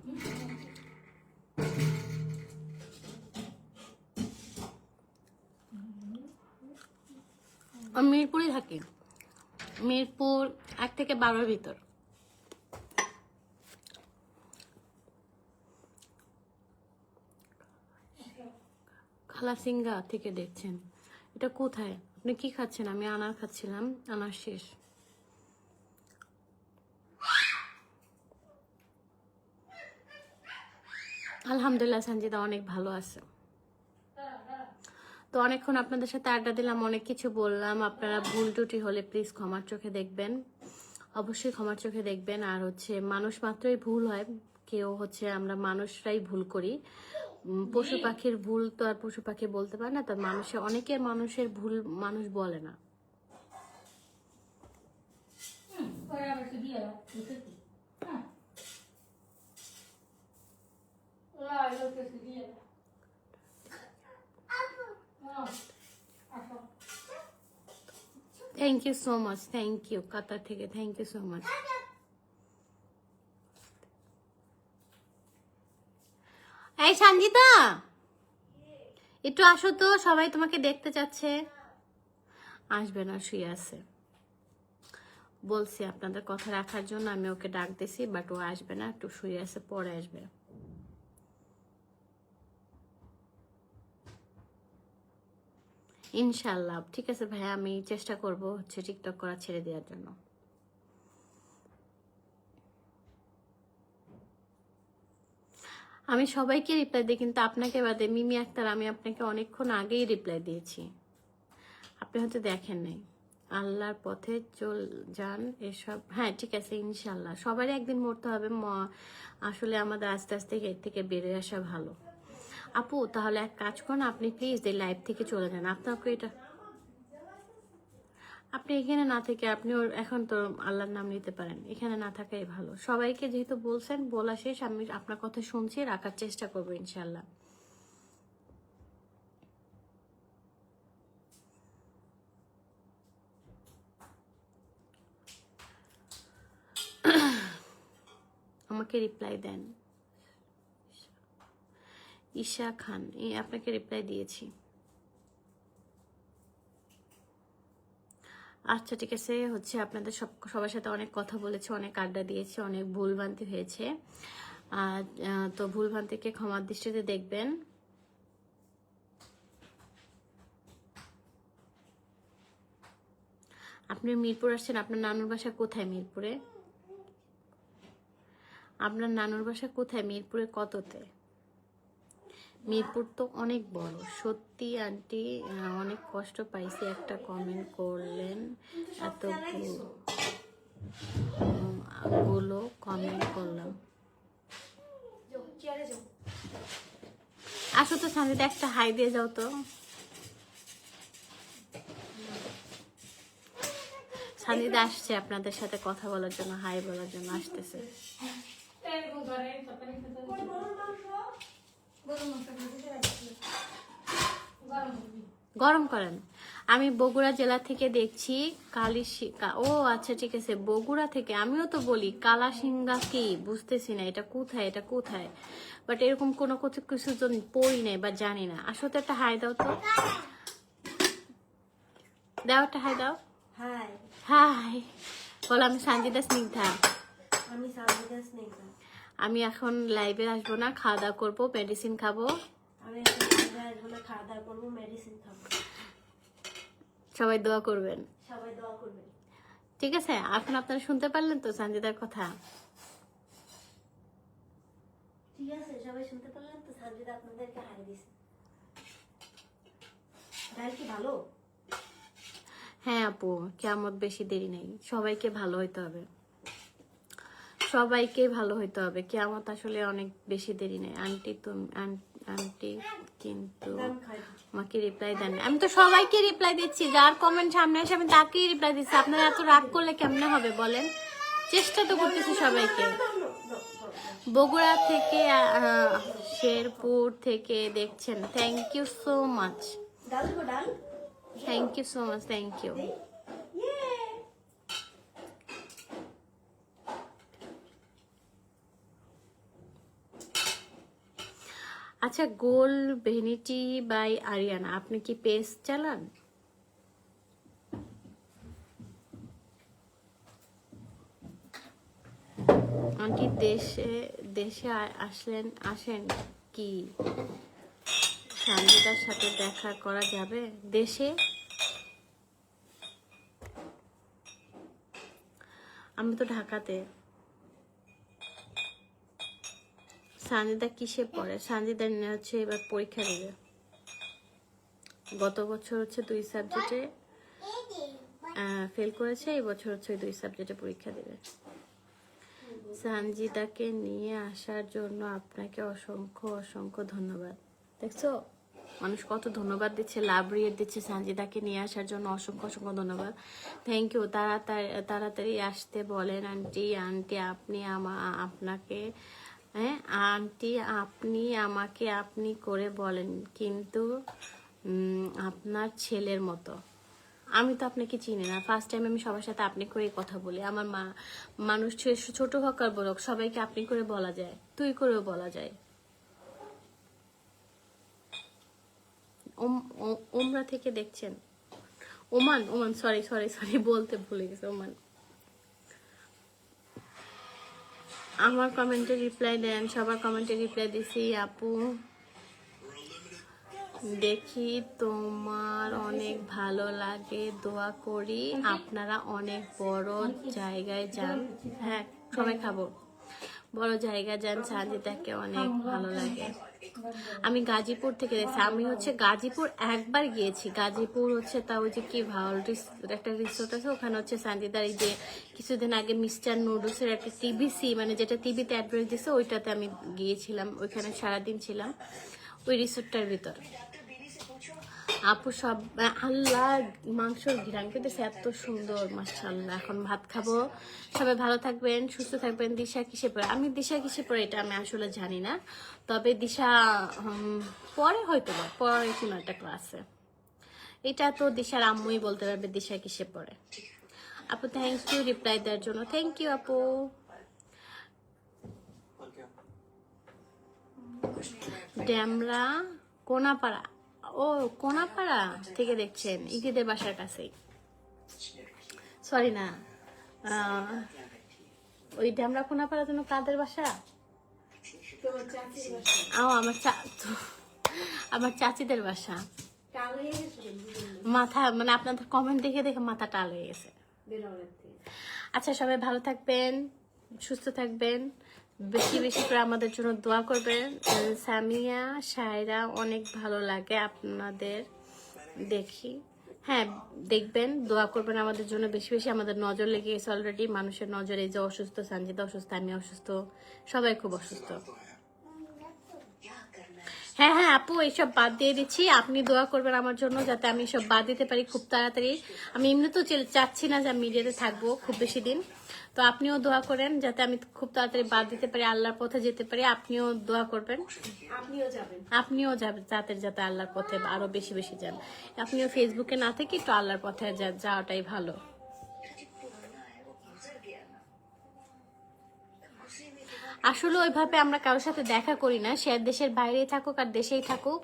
আমি মিরপুরে থাকি, মিরপুর 1 থেকে 12-র ভিতর। খালাসিঙ্গা থেকে দেখছেন, এটা কোথায়? আপনি কি খাচ্ছেন? আমি আনার খাচ্ছিলাম, আনার শেষ। আলহামদুলিল্লাহ সঞ্জিদা অনেক ভালো আছে। তো অনেকক্ষণ আপনাদের সাথে আড্ডা দিলাম, অনেক কিছু বললাম। আপনারা ভুল ত্রুটি হলে প্লিজ ক্ষমার চোখে দেখবেন, অবশ্যই ক্ষমার চোখে দেখবেন। আর হচ্ছে মানুষ মাত্রই ভুল হয়, কেউ হচ্ছে আমরা মানুষরাই ভুল করি। পশু পাখির ভুল তো আর পশু পাখি বলতে পারে না, তার অনেকের মানুষের ভুল মানুষ বলে না। Thank you so much, thank you Qatar থেকে, থ্যাংক ইউ সো মাচ। এই সঞ্জিতা একটু আসো তো, সবাই তোমাকে দেখতে চাচ্ছে। আসবে না, শুয়ে আছে। বলছি আপনাদের কথা রাখার জন্য আমি ওকে ডাক দিছি, বাট ও আসবে না, একটু শুয়ে আছে, পরে আসবে। ইনশাল্লাহ ঠিক আছে ভাইয়া, আমি চেষ্টা করব হচ্ছে টিকটক করা ছেড়ে দেওয়ার জন্য। আমি সবাইকে রিপ্লাই দিই, কিন্তু আপনাকে বাদে মিমি আক্তার আমি আপনাকে অনেকক্ষণ আগেই রিপ্লাই দিয়েছি, আপনি হয়তো দেখেন নাই। আল্লাহর পথে চল যান এসব, হ্যাঁ ঠিক আছে ইনশাল্লাহ। সবারই একদিন মরতে হবে, আসলে আমাদের আস্তে আস্তে এর থেকে বেরিয়ে আসা ভালো। আপু তাহলে এক কাজ করুন, আপনি প্লিজ এই লাইভ থেকে চলে যান। আপনাকে এটা, আপনি এখানে না থেকে আপনি এখন তো আল্লাহর নাম নিতে পারেন, এখানে না থাকাই ভালো। সবাইকে যেহেতু বলছেন, বলা শেষ, আমি আপনার কথা শুনছি, রাখার চেষ্টা করবো ইনশাল্লাহ। আমাকে রিপ্লাই দেন। ঈশা খান, আপনাকে রিপ্লাই দিয়েছি। আচ্ছা ঠিক আছে, হচ্ছে আপনাদের সবার সাথে অনেক কথা বলেছি, অনেক আড্ডা দিয়েছি, অনেক ভুলভ্রান্তি হয়েছে। তো ভুলভ্রান্তিকে ক্ষমার দৃষ্টিতে দেখবেন। আপনি মিরপুর আসছেন, আপনার নানুর বাসা কোথায়? মিরপুরে আপনার নানুর বাসা কোথায়? মিরপুরে কততে? মিরপুর তো অনেক বড়। সত্যি আন্টি অনেক কষ্ট পাইছি, একটা কমেন্ট করলেন এত গুলো কমেন্ট করলাম। আসো তো সানজিদা, একটা হাই দিয়ে যাও তো। সানজিদা আসছে আপনাদের সাথে কথা বলার জন্য, হাই বলার জন্য আসতেছে। গরম করেন। আমি বগুড়া জেলা থেকে দেখছি। ও আচ্ছা ঠিক আছে, বগুড়া থেকে। আমিও তো বলি কালাসিঙ্গা কি, বুঝতেছি না এটা কোথায়, এটা কোথায়, বাট এরকম কোনো কিছু তো পড়ি নাই বা জানি না। আসলে একটা হাই দাও তো, দাও একটা হাই দাও। হাই হাই বলো। আমি সানজিদা স্নিগ্ধা। আমি সানজিদা স্নিগ্ধা। আমি এখন লাইভে আসবো না, খাওয়া দাওয়া করবো, মেডিসিন খাবো। আমি এখন লাইভে আসবো না, খাওয়া দাওয়া করবো, মেডিসিন খাবো। সবাই দোয়া করবেন। সবাই দোয়া করবেন। ঠিক আছে, এখন আপনারা শুনতে পারলেন তো সানজিদার কথা। ঠিক আছে, সবাই শুনতে পারলেন তো, সানজিদা আপনাদেরকে হাই দিছে। ডাল কি ভালো? হ্যাঁ আপু, কেমন বেশি দেরি নেই, সবাইকে ভালো হইতে হবে, সবাইকে ভালো হইতে হবে। কেমন আসলে অনেক বেশি দেরি নেই। আন্টি তুমি আন্টি কিন্তু আমাকে রিপ্লাই দেন। আমি তো সবাইকে রিপ্লাই দিচ্ছি, যার কমেন্ট সামনে আসে আমি তাকেই রিপ্লাই দিচ্ছি। আপনারা এত রাগ করলে কেমনে হবে বলেন? চেষ্টা তো করতেছি সবাইকে। বগুড়া থেকে শেরপুর থেকে দেখছেন, থ্যাংক ইউ সো মাচ, ডাল গো ডাল। Thank you so much, thank you. আচ্ছা, গোল ভ্যানিটি বাই আরিয়ানা, আপনি কি পেজ চালান? আন্টি দেশে আসেন কি? সানজিদার সাথে দেখা করা যাবে দেশে? আমি তো ঢাকাতে। সানজিদা কিসে পড়ে? সানজিদা হচ্ছে এবার পরীক্ষা দেবে। গত বছর হচ্ছে 2 সাবজেক্টে ফেল করেছে, এই বছর হচ্ছে 2 সাবজেক্টে পরীক্ষা দেবে। সানজিদাকে নিয়ে আসার জন্য আপনাকে অসংখ্য অসংখ্য ধন্যবাদ। দেখছো মানুষ কত ধন্যবাদ দিচ্ছে, লাভ রিয়েট দিচ্ছে সানজিদাকে নিয়ে আসার জন্য। অসংখ্য অসংখ্য ধন্যবাদ, থ্যাংক ইউ। তাড়াতাড়ি আসতে বলেন আন্টি। আন্টি আপনি আপনাকে, হ্যাঁ আন্টি আপনি আমাকে আপনি করে বলেন, কিন্তু আপনার ছেলের মতো। আমি তো আপনাকে চিনি না, ফার্স্ট টাইম আমি সবার সাথে আপনি করে কথা বলি। আমার মানুষ ছোট হোক আর বড় হোক, সবাইকে আপনি করে বলা যায়, তুই করেও বলা যায়। ওমরা থেকে দেখছেন, ওমান সরি বলতে ভুলে গেছে, ওমান। আমার কমেন্টে রিপ্লাই দেন, সবার কমেন্টে রিপ্লাই দিছি আপু। দেখি তোমার অনেক ভালো লাগে, দোয়া করি আপনারা অনেক বড় জায়গায় যান। হ্যাঁ সবাই খাবো, বড় জায়গায় যান, সানজিদাকে অনেক ভালো লাগে। আমি গাজীপুর থেকে দেখছি। আমি হচ্ছে গাজীপুর একবার গিয়েছি। গাজীপুর হচ্ছে তা ওই যে কি ভালো একটা রিসোর্ট আছে, ওখানে হচ্ছে সানজিদার এই যে কিছুদিন আগে মিস্টার নুডলসের একটা টিভিসি, মানে যেটা টিভিতে অ্যাডভার্টাইজ দিছে, ওইটাতে আমি গিয়েছিলাম। ওইখানে সারাদিন ছিলাম ওই রিসোর্টটার ভিতর। আপু সব আল্লাহ মাংসর ঘিরান পেতেছে এত সুন্দর, মাশাআল্লাহ। এখন ভাত খাবো। সবাই ভালো থাকবেন, সুস্থ থাকবেন। দিশা কিসে পড়ে? আমি দিশা কিসে পড়ে এটা আমি আসলে জানি না, তবে দিশা পরে হয়তো বা পরে কোনো একটা ক্লাসে। এটা তো দিশার আম্মুই বলতে পারবে দিশা কিসে পড়ে। আপু থ্যাংক ইউ রিপ্লাই দেওয়ার জন্য, থ্যাংক ইউ আপু। ড্যামরা কোনাপাড়া, ও কোনাপাড়া থেকে দেখছেন, ইদিদের বাসার কাছেই। সরি না, ওই ড্যামরা কোনাপাড়া যেন কাদের বাসা? আমার চাচিদের বাসা। মাথা মানে আপনাদের কমেন্ট দেখে দেখে মাথা টাল হয়ে গেছে। আচ্ছা সবাই ভালো থাকবেন, সুস্থ থাকবেন, বেশি বেশি করে আমাদের জন্য দোয়া করবেন। সামিয়া সায়রা অনেক ভালো লাগে আপনাদের দেখি। হ্যাঁ দেখবেন, দোয়া করবেন আমাদের জন্য বেশি বেশি। আমাদের নজর লেগে গেছে অলরেডি, মানুষের নজরে, যে অসুস্থ, সানজিদা অসুস্থ, আমি অসুস্থ, সবাই খুব অসুস্থ। হ্যাঁ হ্যাঁ আপু, এইসব বাদ দিয়ে দিচ্ছি। আপনি দোয়া করবেন আমার জন্য যাতে আমি সব বাদ দিতে পারি খুব তাড়াতাড়ি। আমি এমনি তো চাচ্ছি না যে আমি মিডিয়াতে থাকবো খুব বেশি দিন, তো আপনিও দোয়া করেন যাতে আমি খুব তাড়াতাড়ি বাদ দিতে পারি, আল্লাহর পথে যেতে পারি। আপনিও দোয়া করবেন, আপনিও যাবেন যাতে আল্লাহর পথে আরো বেশি বেশি যান। আপনিও ফেসবুকে না থেকে একটু আল্লাহর পথে যাওয়াটাই ভালো। আসলে ওইভাবে আমরা কারোর সাথে দেখা করি না, সে দেশের বাইরে থাকুক আর দেশেই থাকুক।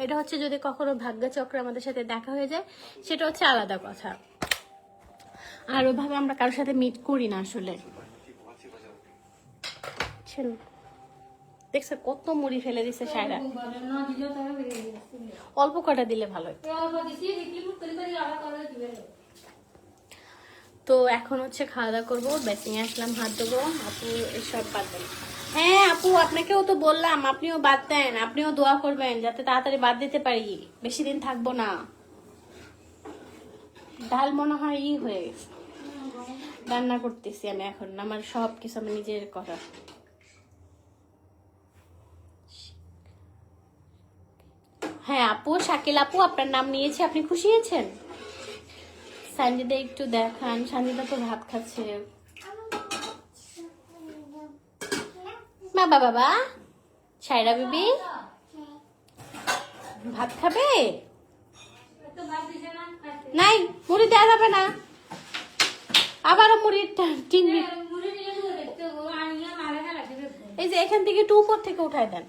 এটা হচ্ছে যদি কখনো ভাগ্যচক্রে আমাদের সাথে দেখা হয়ে যায় সেটা হচ্ছে আলাদা কথা, আর ওইভাবে আমরা কারোর সাথে মিট করি না আসলে। দেখছে কত মুড়ি ফেলে দিছে সায়রা, অল্প কটা দিলে ভালো হতো। তো এখন হচ্ছে খাওয়া দাওয়া করবো, বেসিংয়ে আসলাম, হাত দেবো। আপু এসব বাদ দেন। হ্যাঁ আপু, আপনাকেও তো বললাম আপনিও বাদ দেন, আপনিও দোয়া করবেন যাতে তাড়াতাড়ি বাদ দিতে পারি, বেশি দিন থাকবো না। ডাল মনে হয় হয়ে গেছে, রান্না করতেছি আমি এখন, আমার সব কিছু আমি নিজের করা। হ্যাঁ আপু, শাকিল আপু আপনার নাম নিয়েছে, আপনি খুশি হয়েছেন? সানজিদা একটু দেখান, সানজিদা তো ভাত খাচ্ছে। বাবা বাবা, সায়রা বিবি ভাত খাবে? নাই, মুড়ি দেওয়া যাবে না, আবারও মুড়ির টিন। এই যে এখান থেকে একটু উপর থেকে উঠাই দেন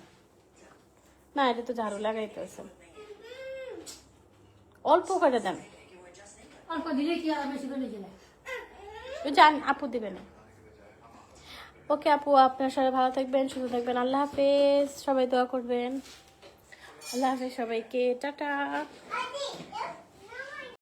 না, এটা তো ঝাড়ু লাগাইতে আছে, অল্প করে দেন। অল্প দিলে কি আর বেশি করে দিলে? জান আপু দিবে না। ওকে আপু, আপনার সবাই ভালো থাকবেন, সুস্থ থাকবেন, আল্লাহ হাফেজ। সবাই দোয়া করবেন। আল্লাহ হাফেজ সবাইকে, টাটা।